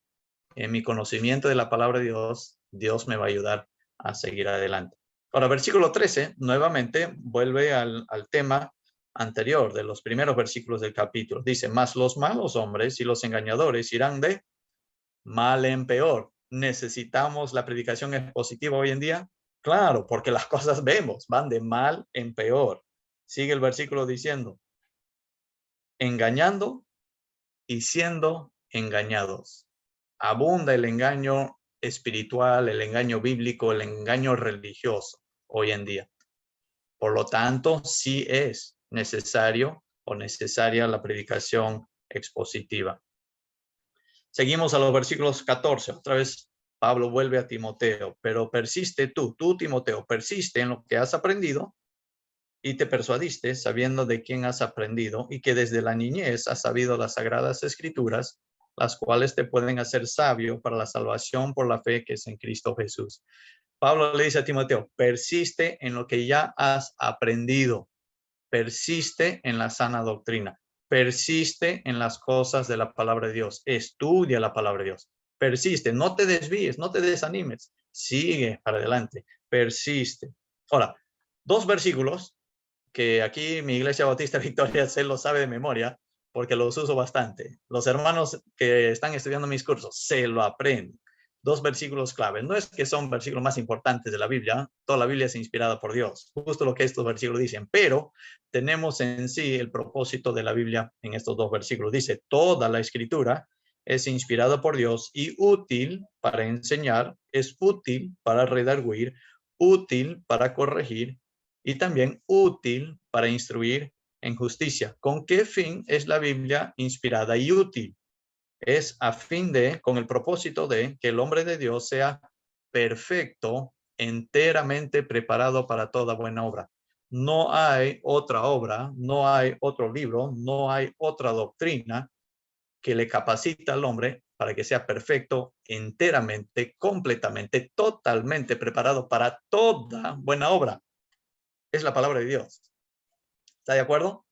en mi conocimiento de la palabra de Dios, Dios me va a ayudar a seguir adelante. Ahora, versículo 13, nuevamente vuelve al tema anterior de los primeros versículos del capítulo. Dice, mas los malos hombres y los engañadores irán de mal en peor. ¿Necesitamos la predicación expositiva hoy en día? Claro, porque las cosas vemos, van de mal en peor. Sigue el versículo diciendo, engañando y siendo engañados. Abunda el engaño espiritual, el engaño bíblico, el engaño religioso hoy en día. Por lo tanto, sí es necesario o necesaria la predicación expositiva. Seguimos a los versículos 14. Otra vez Pablo vuelve a Timoteo, pero persiste tú, Timoteo, persiste en lo que has aprendido y te persuadiste sabiendo de quién has aprendido y que desde la niñez has sabido las sagradas escrituras, las cuales te pueden hacer sabio para la salvación por la fe que es en Cristo Jesús. Pablo le dice a Timoteo, persiste en lo que ya has aprendido, persiste en la sana doctrina, persiste en las cosas de la palabra de Dios, estudia la palabra de Dios, persiste, no te desvíes, no te desanimes, sigue para adelante, persiste. Ahora, dos versículos que aquí mi Iglesia Bautista Victoria se lo sabe de memoria, porque los uso bastante. Los hermanos que están estudiando mis cursos se lo aprenden. Dos versículos claves. No es que son versículos más importantes de la Biblia, toda la Biblia es inspirada por Dios, justo lo que estos versículos dicen, pero tenemos en sí el propósito de la Biblia en estos dos versículos. Dice, toda la escritura es inspirada por Dios y útil para enseñar, es útil para redarguir, útil para corregir y también útil para instruir en justicia. ¿Con qué fin es la Biblia inspirada y útil? Es a fin de, con el propósito de que el hombre de Dios sea perfecto, enteramente preparado para toda buena obra. No hay otra obra, no hay otro libro, no hay otra doctrina que le capacita al hombre para que sea perfecto, enteramente, completamente, totalmente preparado para toda buena obra. Es la palabra de Dios. ¿Está de acuerdo?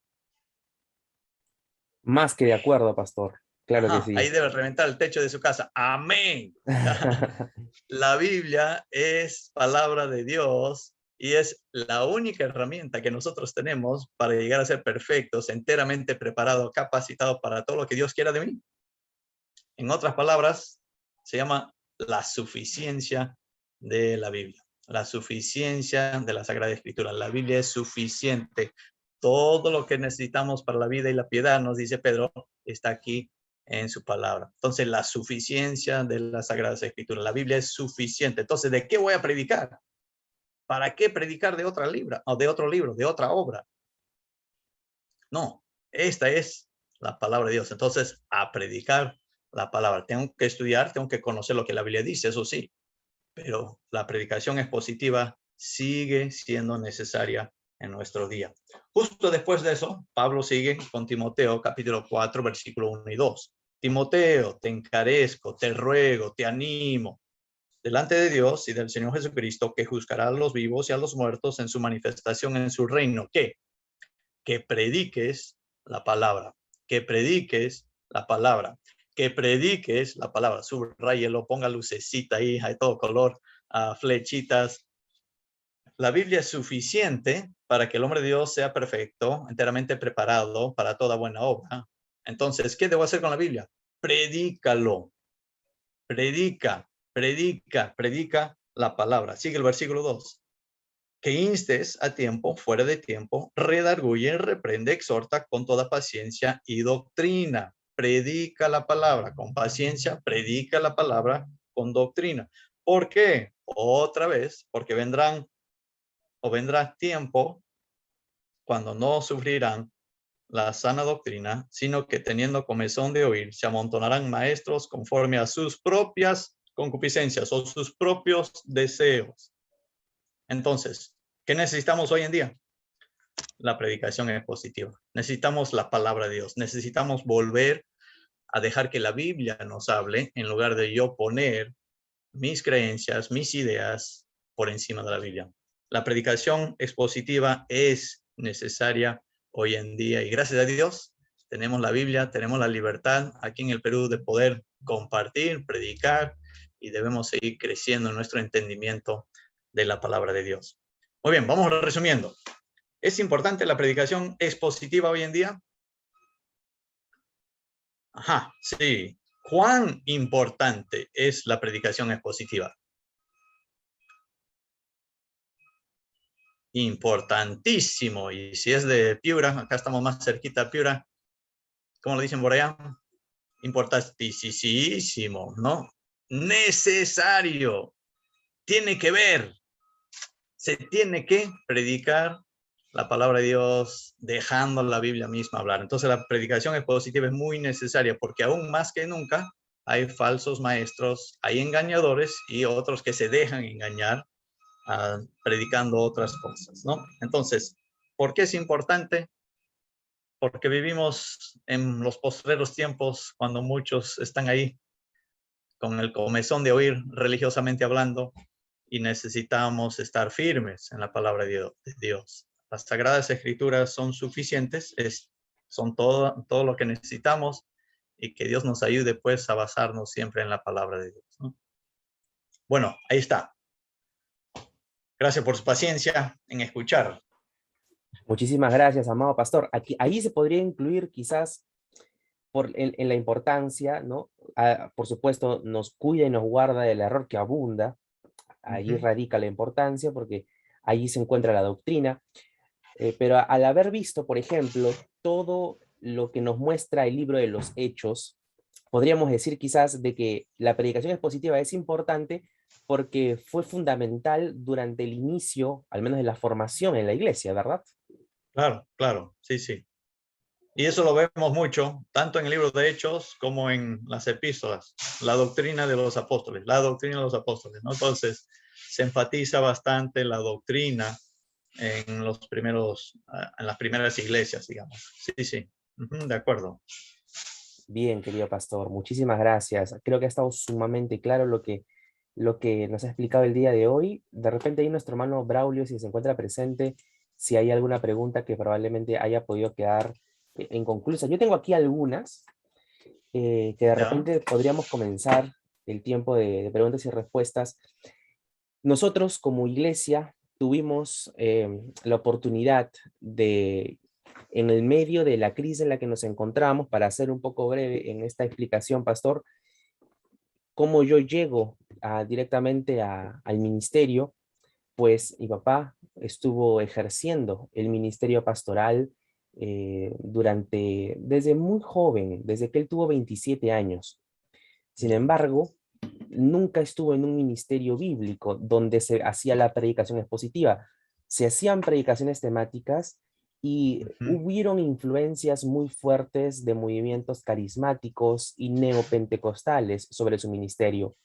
Más que de acuerdo, pastor. Claro que Ajá, ahí sí. debe reventar el techo de su casa. Amén. La Biblia es palabra de Dios y es la única herramienta que nosotros tenemos para llegar a ser perfectos, enteramente preparados, capacitados para todo lo que Dios quiera de mí. En otras palabras, se llama la suficiencia de la Biblia, la suficiencia de la Sagrada Escritura. La Biblia es suficiente. Todo lo que necesitamos para la vida y la piedad, nos dice Pedro, está aquí en su palabra. Entonces, la suficiencia de la Sagrada Escritura. La Biblia es suficiente. Entonces, ¿de qué voy a predicar? ¿Para qué predicar de otra libra o de otro libro, de otra obra? No, esta es la palabra de Dios. Entonces, a predicar la palabra. Tengo que estudiar, tengo que conocer lo que la Biblia dice, eso sí, pero la predicación expositiva sigue siendo necesaria en nuestro día. Justo después de eso, Pablo sigue con Timoteo, capítulo 4, versículo 1 y 2. Timoteo, te encarezco, te ruego, te animo, delante de Dios y del Señor Jesucristo, que juzgará a los vivos y a los muertos en su manifestación en su reino. ¿Qué? Que prediques la palabra, que prediques la palabra, que prediques la palabra. Subrayelo, ponga lucecita ahí, hay todo color, flechitas. La Biblia es suficiente para que el hombre de Dios sea perfecto, enteramente preparado para toda buena obra. Entonces, ¿qué debo hacer con la Biblia? Predícalo, predica la palabra. Sigue el versículo 2. Que instes a tiempo, fuera de tiempo, redarguye, reprende, exhorta con toda paciencia y doctrina. Predica la palabra con paciencia, predica la palabra con doctrina. ¿Por qué? Otra vez, porque vendrá tiempo cuando no sufrirán la sana doctrina, sino que teniendo comezón de oír, se amontonarán maestros conforme a sus propias concupiscencias o sus propios deseos. Entonces, ¿qué necesitamos hoy en día? La predicación expositiva. Necesitamos la palabra de Dios. Necesitamos volver a dejar que la Biblia nos hable en lugar de yo poner mis creencias, mis ideas por encima de la Biblia. La predicación expositiva es necesaria hoy en día y gracias a Dios tenemos la Biblia, tenemos la libertad aquí en el Perú de poder compartir, predicar y debemos seguir creciendo en nuestro entendimiento de la palabra de Dios. Muy bien, vamos resumiendo. ¿Es importante la predicación expositiva hoy en día? Ajá, sí. ¿Cuán importante es la predicación expositiva? Importantísimo. Y si es de Piura, acá estamos más cerquita de Piura, ¿cómo lo dicen por allá? Importantísimo, ¿no? Necesario. Tiene que ver. Se tiene que predicar la palabra de Dios, dejando la Biblia misma hablar. Entonces la predicación expositiva es muy necesaria porque aún más que nunca hay falsos maestros, hay engañadores y otros que se dejan engañar predicando otras cosas, ¿no? Entonces, ¿Por qué es importante? Porque vivimos en los postreros tiempos cuando muchos están ahí con el comezón de oír religiosamente hablando y necesitamos estar firmes en la palabra de Dios. Las Sagradas Escrituras son suficientes, son todo lo que necesitamos y que Dios nos ayude pues a basarnos siempre en la palabra de Dios, ¿no? Bueno, ahí está. Gracias por su paciencia en escuchar. Muchísimas gracias, amado pastor. Ahí se podría incluir quizás en la importancia, ¿no? Por supuesto, nos cuida y nos guarda del error que abunda. Allí radica la importancia porque allí se encuentra la doctrina. Pero al haber visto, por ejemplo, todo lo que nos muestra el libro de los Hechos, podríamos decir quizás de que la predicación expositiva es importante porque fue fundamental durante el inicio, al menos de la formación en la iglesia, ¿verdad? Claro, claro, sí, sí. Y eso lo vemos mucho, tanto en el libro de Hechos como en las epístolas, la doctrina de los apóstoles, ¿no? Entonces, se enfatiza bastante la doctrina en en las primeras iglesias, digamos. Sí, sí, de acuerdo. Bien, querido pastor, muchísimas gracias. Creo que ha estado sumamente claro lo que nos ha explicado el día de hoy. De repente ahí nuestro hermano Braulio, si se encuentra presente, si hay alguna pregunta que probablemente haya podido quedar inconclusa. Yo tengo aquí algunas que de ¿Ya? repente podríamos comenzar el tiempo de preguntas y respuestas. Nosotros como iglesia tuvimos la oportunidad de, en el medio de la crisis en la que nos encontramos, para ser un poco breve en esta explicación, pastor, cómo yo llego directamente al ministerio. Pues mi papá estuvo ejerciendo el ministerio pastoral desde muy joven, desde que él tuvo 27 años. Sin embargo, nunca estuvo en un ministerio bíblico donde se hacía la predicación expositiva. Se hacían predicaciones temáticas y hubieron influencias muy fuertes de movimientos carismáticos y neopentecostales sobre su ministerio.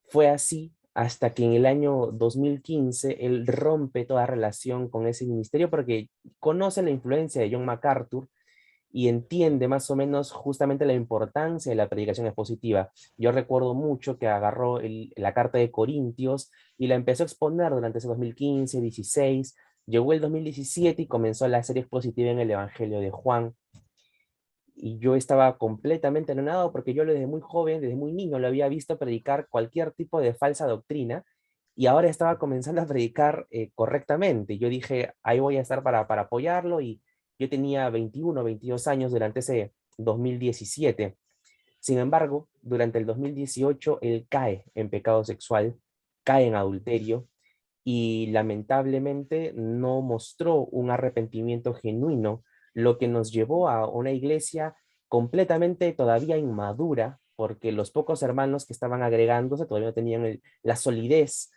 Fue así hasta que en el año 2015 él rompe toda relación con ese ministerio porque conoce la influencia de John MacArthur y entiende más o menos justamente la importancia de la predicación expositiva. Yo recuerdo mucho que agarró la carta de Corintios y la empezó a exponer durante ese 2015, 16, llegó el 2017 y comenzó la serie expositiva en el Evangelio de Juan. Y yo estaba completamente anonadado porque yo desde muy joven, desde muy niño, lo había visto predicar cualquier tipo de falsa doctrina y ahora estaba comenzando a predicar correctamente. Yo dije, ahí voy a estar para apoyarlo y yo tenía 21, 22 años durante ese 2017. Sin embargo, durante el 2018 él cae en pecado sexual, cae en adulterio y lamentablemente no mostró un arrepentimiento genuino, lo que nos llevó a una iglesia completamente todavía inmadura, porque los pocos hermanos que estaban agregándose todavía no tenían la solidez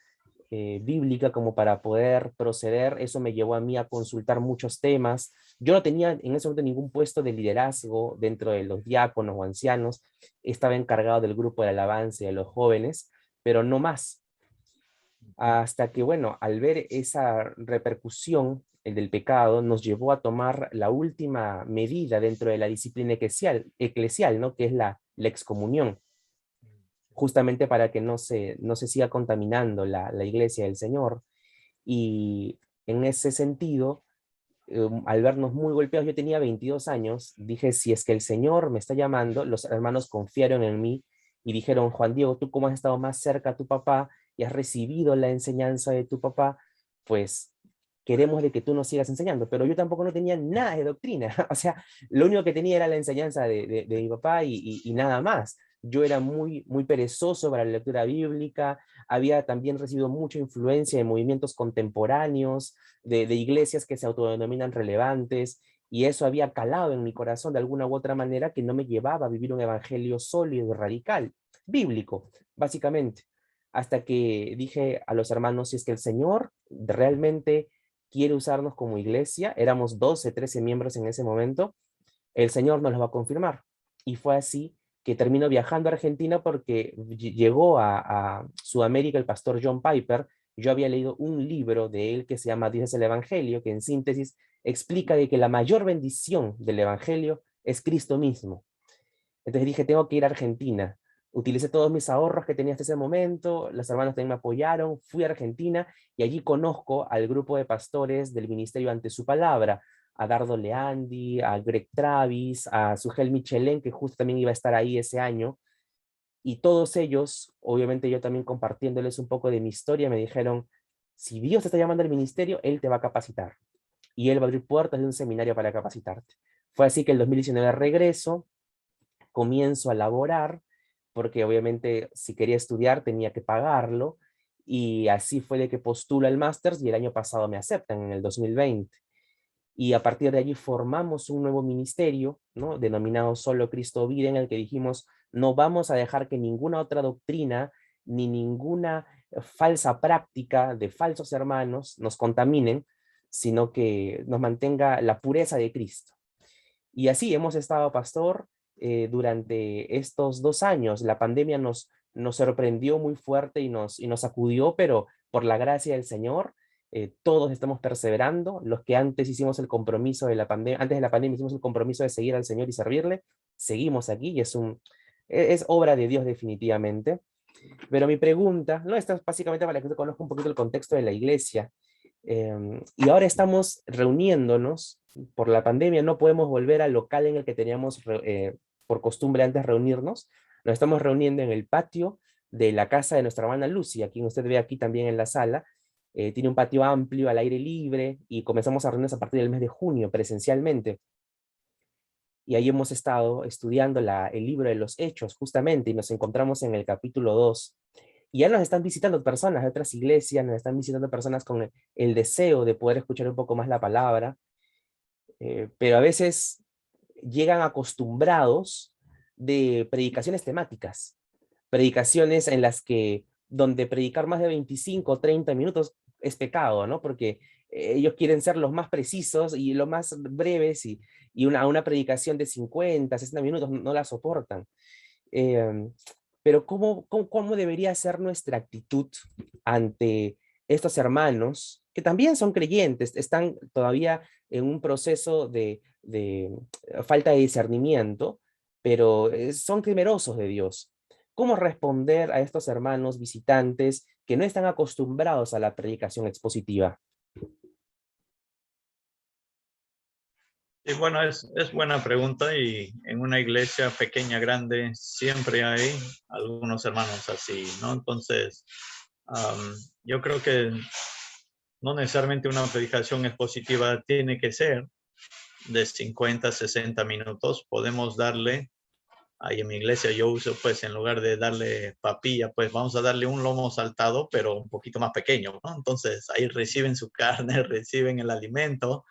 bíblica como para poder proceder. Eso me llevó a mí a consultar muchos temas. Yo no tenía en ese momento ningún puesto de liderazgo dentro de los diáconos o ancianos, estaba encargado del grupo de alabanza y de los jóvenes, pero no más. Hasta que, bueno, al ver esa repercusión, el del pecado, nos llevó a tomar la última medida dentro de la disciplina eclesial, ¿no? Que es la excomunión, justamente para que no se siga contaminando la iglesia del Señor. Y en ese sentido, al vernos muy golpeados, yo tenía 22 años, dije, si es que el Señor me está llamando, los hermanos confiaron en mí y dijeron, Juan Diego, tú como has estado más cerca a tu papá y has recibido la enseñanza de tu papá, pues queremos de que tú nos sigas enseñando, pero yo tampoco no tenía nada de doctrina, o sea, lo único que tenía era la enseñanza de mi papá y nada más. Yo era muy perezoso para la lectura bíblica, había también recibido mucha influencia de movimientos contemporáneos, de iglesias que se autodenominan relevantes, y eso había calado en mi corazón de alguna u otra manera que no me llevaba a vivir un evangelio sólido y radical, bíblico, básicamente. Hasta que dije a los hermanos, si es que el Señor realmente quiere usarnos como iglesia, éramos 12, 13 miembros en ese momento, el Señor nos lo va a confirmar. Y fue así que terminó viajando a Argentina porque llegó a Sudamérica el pastor John Piper. Yo había leído un libro de él que se llama Dios es el Evangelio, que en síntesis explica de que la mayor bendición del Evangelio es Cristo mismo. Entonces dije, tengo que ir a Argentina. Utilicé todos mis ahorros que tenía hasta ese momento, los hermanos también me apoyaron, fui a Argentina y allí conozco al grupo de pastores del Ministerio Ante Su Palabra, a Dardo Leandi, a Greg Travis, a Sugel Michelén, que justo también iba a estar ahí ese año, y todos ellos, obviamente yo también compartiéndoles un poco de mi historia, me dijeron, si Dios te está llamando al ministerio, Él te va a capacitar, y Él va a abrir puertas de un seminario para capacitarte. Fue así que el 2019 regreso, comienzo a laborar, porque obviamente si quería estudiar tenía que pagarlo, y así fue de que postulo al máster y el año pasado me aceptan en el 2020. Y a partir de allí formamos un nuevo ministerio, ¿no? Denominado Solo Cristo Vida, en el que dijimos, no vamos a dejar que ninguna otra doctrina ni ninguna falsa práctica de falsos hermanos nos contaminen, sino que nos mantenga la pureza de Cristo. Y así hemos estado, pastor, durante estos 2 años. La pandemia nos sorprendió muy fuerte y nos sacudió, pero por la gracia del Señor, todos estamos perseverando. Los que antes hicimos el compromiso de la pandemia, antes de la pandemia hicimos el compromiso de seguir al Señor y servirle, seguimos aquí y es obra de Dios definitivamente. Pero mi pregunta, no, esta es básicamente para que usted conozca un poquito el contexto de la iglesia. Y ahora estamos reuniéndonos por la pandemia, no podemos volver al local en el que teníamos por costumbre antes reunirnos. Nos estamos reuniendo en el patio de la casa de nuestra hermana Lucy, a quien usted ve aquí también en la sala. Tiene un patio amplio al aire libre y comenzamos a reunirnos a partir del mes de junio presencialmente. Y ahí hemos estado estudiando el libro de los Hechos justamente y nos encontramos en el capítulo 2. Y ya nos están visitando personas de otras iglesias, nos están visitando personas con el deseo de poder escuchar un poco más la palabra, pero a veces llegan acostumbrados de predicaciones temáticas, predicaciones en las que donde predicar más de 25 o 30 minutos es pecado, ¿no? Porque ellos quieren ser los más precisos y los más breves y una predicación de 50, 60 minutos no la soportan. Eh, pero ¿cómo debería ser nuestra actitud ante estos hermanos que también son creyentes, están todavía en un proceso de falta de discernimiento, pero son temerosos de Dios? ¿Cómo responder a estos hermanos visitantes que no están acostumbrados a la predicación expositiva? Y bueno, es buena pregunta y en una iglesia pequeña, grande, siempre hay algunos hermanos así, ¿no? Entonces, yo creo que no necesariamente una predicación expositiva tiene que ser de 50, 60 minutos. Podemos darle, ahí en mi iglesia yo uso, pues en lugar de darle papilla, pues vamos a darle un lomo saltado, pero un poquito más pequeño, ¿no? Entonces ahí reciben su carne, reciben el alimento,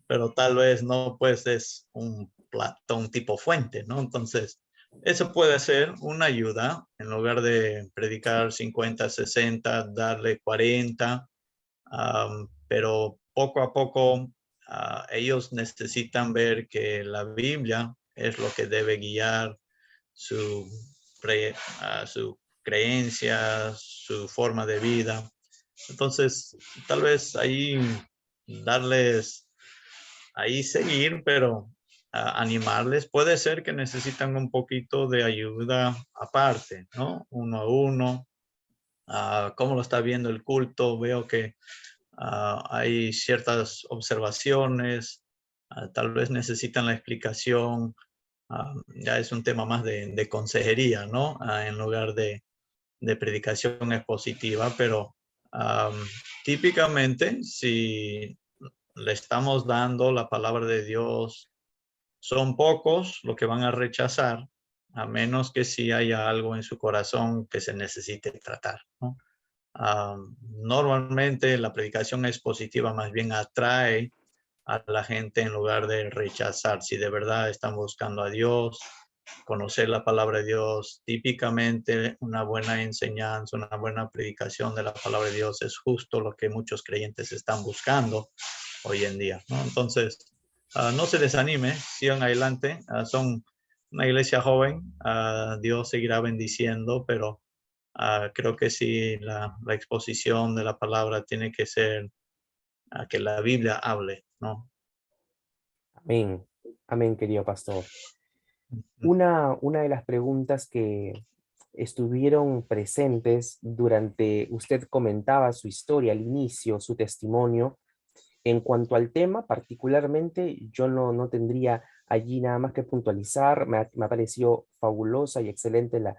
pero tal vez no, pues es un plato, un tipo fuente, ¿no? Entonces, eso puede ser una ayuda, en lugar de predicar 50, 60, darle 40, pero poco a poco ellos necesitan ver que la Biblia es lo que debe guiar su, su creencia, su forma de vida. Entonces, tal vez ahí darles, ahí seguir, pero animarles. Puede ser que necesitan un poquito de ayuda aparte, ¿no? Uno a uno. ¿Cómo lo está viendo el culto? Veo que hay ciertas observaciones, tal vez necesitan la explicación, ya es un tema más de consejería, ¿no? En lugar de predicación expositiva, pero típicamente si le estamos dando la palabra de Dios, son pocos los que van a rechazar, a menos que sí haya algo en su corazón que se necesite tratar, ¿no? Normalmente la predicación expositiva más bien atrae a la gente en lugar de rechazar. Si de verdad están buscando a Dios, conocer la palabra de Dios, típicamente una buena enseñanza, una buena predicación de la palabra de Dios es justo lo que muchos creyentes están buscando hoy en día, ¿no? Entonces, no se desanime, sigan adelante, son una iglesia joven, Dios seguirá bendiciendo, pero creo que sí, la exposición de la palabra tiene que ser que la Biblia hable, ¿no? Amén. Amén, querido pastor. Ujú. Una de las preguntas que estuvieron presentes durante, usted comentaba su historia al inicio, su testimonio. En cuanto al tema, particularmente, yo no tendría allí nada más que puntualizar. Me ha parecido fabulosa y excelente la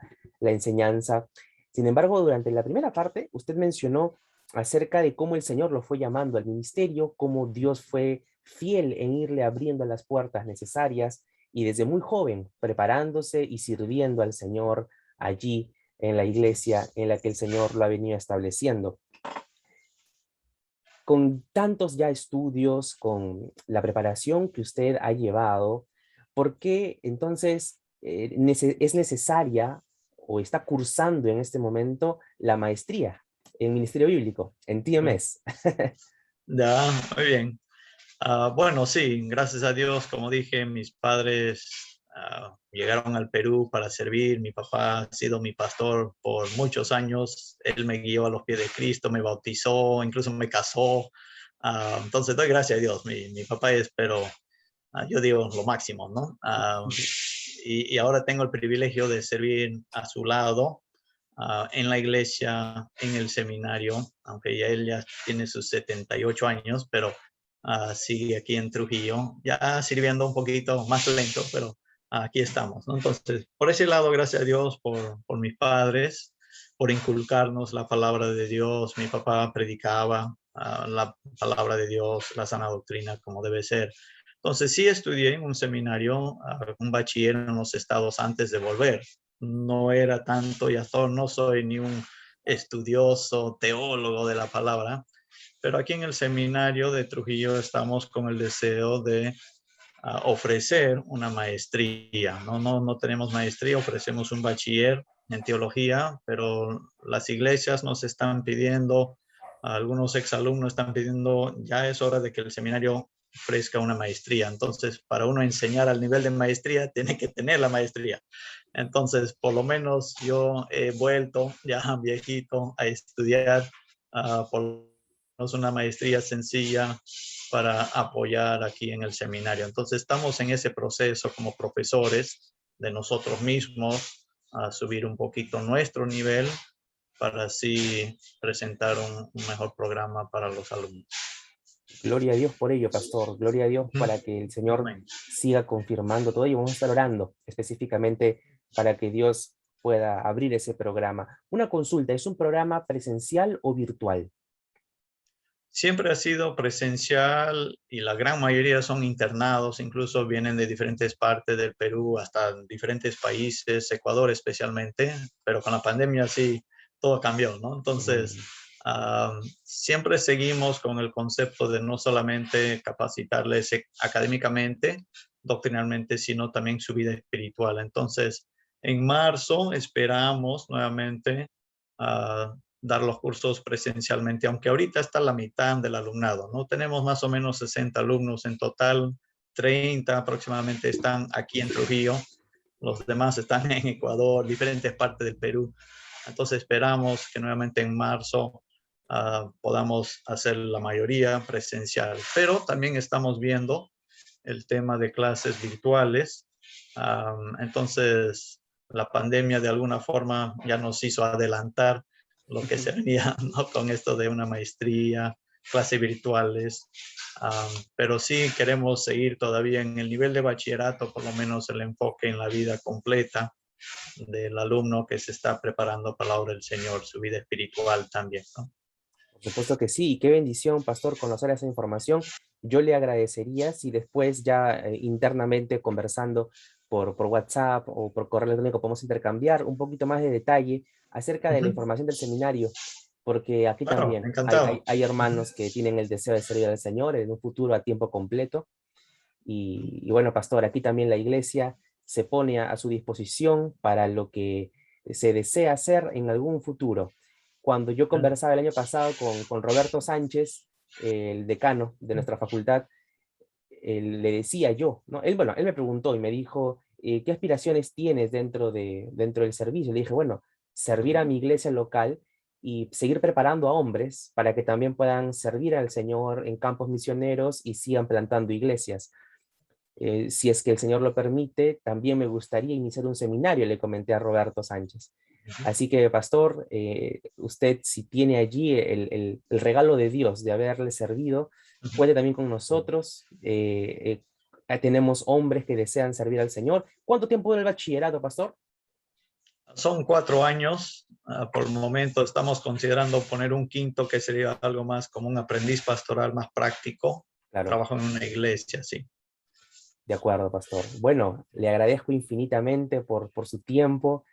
enseñanza. Sin embargo, durante la primera parte, usted mencionó acerca de cómo el Señor lo fue llamando al ministerio, cómo Dios fue fiel en irle abriendo las puertas necesarias y desde muy joven preparándose y sirviendo al Señor allí en la iglesia en la que el Señor lo ha venido estableciendo. Con tantos ya estudios, con la preparación que usted ha llevado, ¿por qué entonces es necesaria o está cursando en este momento la maestría en Ministerio Bíblico, en TMS? Ya, muy bien. Bueno, sí, gracias a Dios, como dije, mis padres llegaron al Perú para servir. Mi papá ha sido mi pastor por muchos años. Él me guió a los pies de Cristo, me bautizó, incluso me casó. Entonces, doy gracias a Dios. Mi papá es, pero yo digo lo máximo, ¿no? Y ahora tengo el privilegio de servir a su lado en la iglesia, en el seminario, aunque ya él ya tiene sus 78 años, pero sigue aquí en Trujillo, ya sirviendo un poquito más lento, pero aquí estamos, ¿no? Entonces, por ese lado, gracias a Dios por mis padres, por inculcarnos la palabra de Dios. Mi papá predicaba la palabra de Dios, la sana doctrina, como debe ser. Entonces, sí estudié en un seminario, un bachiller en los estados antes de volver. No era tanto, y hasta no soy ni un estudioso, teólogo de la palabra, pero aquí en el seminario de Trujillo estamos con el deseo de ofrecer una maestría. No tenemos maestría, ofrecemos un bachiller en teología, pero las iglesias nos están pidiendo, algunos exalumnos están pidiendo, ya es hora de que el seminario ofrezca una maestría. Entonces, para uno enseñar al nivel de maestría, tiene que tener la maestría. Entonces, por lo menos yo he vuelto ya viejito a estudiar por lo menos una maestría sencilla para apoyar aquí en el seminario. Entonces, estamos en ese proceso como profesores de nosotros mismos a subir un poquito nuestro nivel para así presentar un mejor programa para los alumnos. Gloria a Dios por ello, pastor. Gloria a Dios para que el Señor Amén. siga confirmando todo y vamos a estar orando específicamente para que Dios pueda abrir ese programa. Una consulta, ¿es un programa presencial o virtual? Siempre ha sido presencial y la gran mayoría son internados, incluso vienen de diferentes partes del Perú, hasta diferentes países, Ecuador especialmente, pero con la pandemia sí, todo cambió, ¿no? Entonces, Mm. siempre seguimos con el concepto de no solamente capacitarles académicamente, doctrinalmente, sino también su vida espiritual. Entonces, en marzo esperamos nuevamente dar los cursos presencialmente, aunque ahorita está la mitad del alumnado, ¿no? Tenemos más o menos 60 alumnos en total, 30 aproximadamente están aquí en Trujillo, los demás están en Ecuador, diferentes partes del Perú. Entonces esperamos que nuevamente en marzo podamos hacer la mayoría presencial, pero también estamos viendo el tema de clases virtuales. Entonces, la pandemia de alguna forma ya nos hizo adelantar lo que se venía, ¿no? Con esto de una maestría, clases virtuales. Pero sí queremos seguir todavía en el nivel de bachillerato, por lo menos el enfoque en la vida completa del alumno que se está preparando para la obra del Señor, su vida espiritual también, ¿no? Por supuesto que sí, y qué bendición, pastor, conocer esa información. Yo le agradecería si después ya internamente conversando por WhatsApp o por correo electrónico podemos intercambiar un poquito más de detalle acerca de la Ujú. información del seminario, porque aquí Claro, también encantado. hay hermanos que tienen el deseo de servir al Señor en un futuro a tiempo completo. Y bueno, pastor, aquí también la iglesia se pone a su disposición para lo que se desea hacer en algún futuro. Cuando yo conversaba el año pasado con Roberto Sánchez, el decano de nuestra facultad, le decía yo, ¿no? Él, bueno, él me preguntó y me dijo, ¿qué aspiraciones tienes dentro del servicio? Le dije, bueno, servir a mi iglesia local y seguir preparando a hombres para que también puedan servir al Señor en campos misioneros y sigan plantando iglesias. Si es que el Señor lo permite, también me gustaría iniciar un seminario, le comenté a Roberto Sánchez. Así que, pastor, usted si tiene allí el regalo de Dios de haberle servido, Ujú. cuente también con nosotros. Tenemos hombres que desean servir al Señor. ¿Cuánto tiempo dura el bachillerato, pastor? Son 4 años. Por el momento estamos considerando poner un quinto que sería algo más como un aprendiz pastoral más práctico. Claro, Trabajo en una iglesia, sí. de acuerdo, pastor. Bueno, le agradezco infinitamente por su tiempo.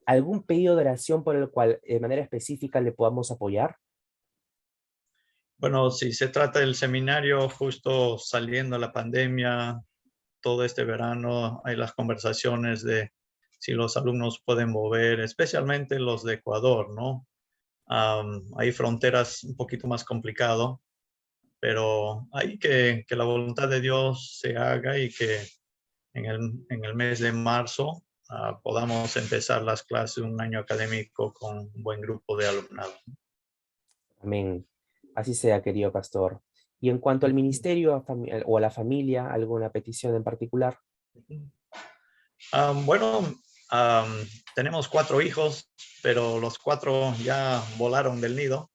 ¿Algún pedido de oración por el cual de manera específica le podamos apoyar? Bueno, si se trata del seminario, justo saliendo la pandemia, todo este verano hay las conversaciones de si los alumnos pueden mover, especialmente los de Ecuador, ¿no? Hay fronteras un poquito más complicado, pero hay que la voluntad de Dios se haga y que en el mes de marzo podamos empezar las clases, un año académico con un buen grupo de alumnado. Amén. Así sea, querido pastor. Y en cuanto al ministerio o a la familia, ¿alguna petición en particular? Bueno, am, tenemos 4 hijos, pero los 4 ya volaron del nido.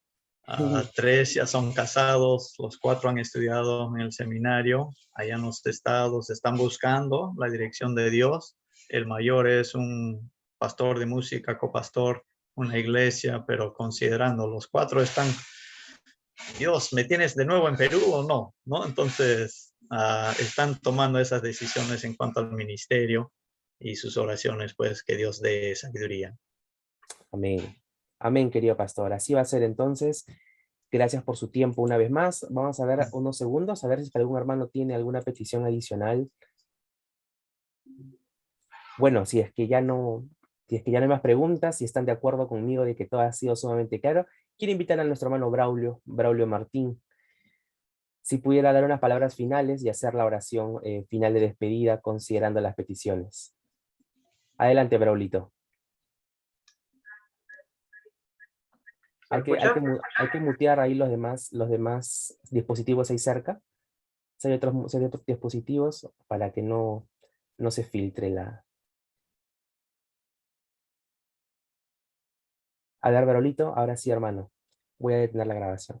3 ya son casados, los 4 han estudiado en el seminario, allá en los estados, están buscando la dirección de Dios. El mayor es un pastor de música, copastor, una iglesia, pero considerando los 4 están, Dios, ¿me tienes de nuevo en Perú o no? ¿No? Entonces, están tomando esas decisiones en cuanto al ministerio y sus oraciones, pues que Dios dé sabiduría. Amén. Amén, querido pastor. Así va a ser entonces. Gracias por su tiempo una vez más. Vamos a ver unos segundos, a ver si algún hermano tiene alguna petición adicional. Bueno, si es que ya no hay más preguntas, si están de acuerdo conmigo de que todo ha sido sumamente claro, quiero invitar a nuestro hermano Braulio Martín, si pudiera dar unas palabras finales y hacer la oración final de despedida considerando las peticiones. Adelante, Braulito. ¿Se escucha? Hay que mutear ahí los demás dispositivos ahí cerca. Si hay otros dispositivos para que no se filtre la... A ver, Braulito, ahora sí, hermano. Voy a detener la grabación.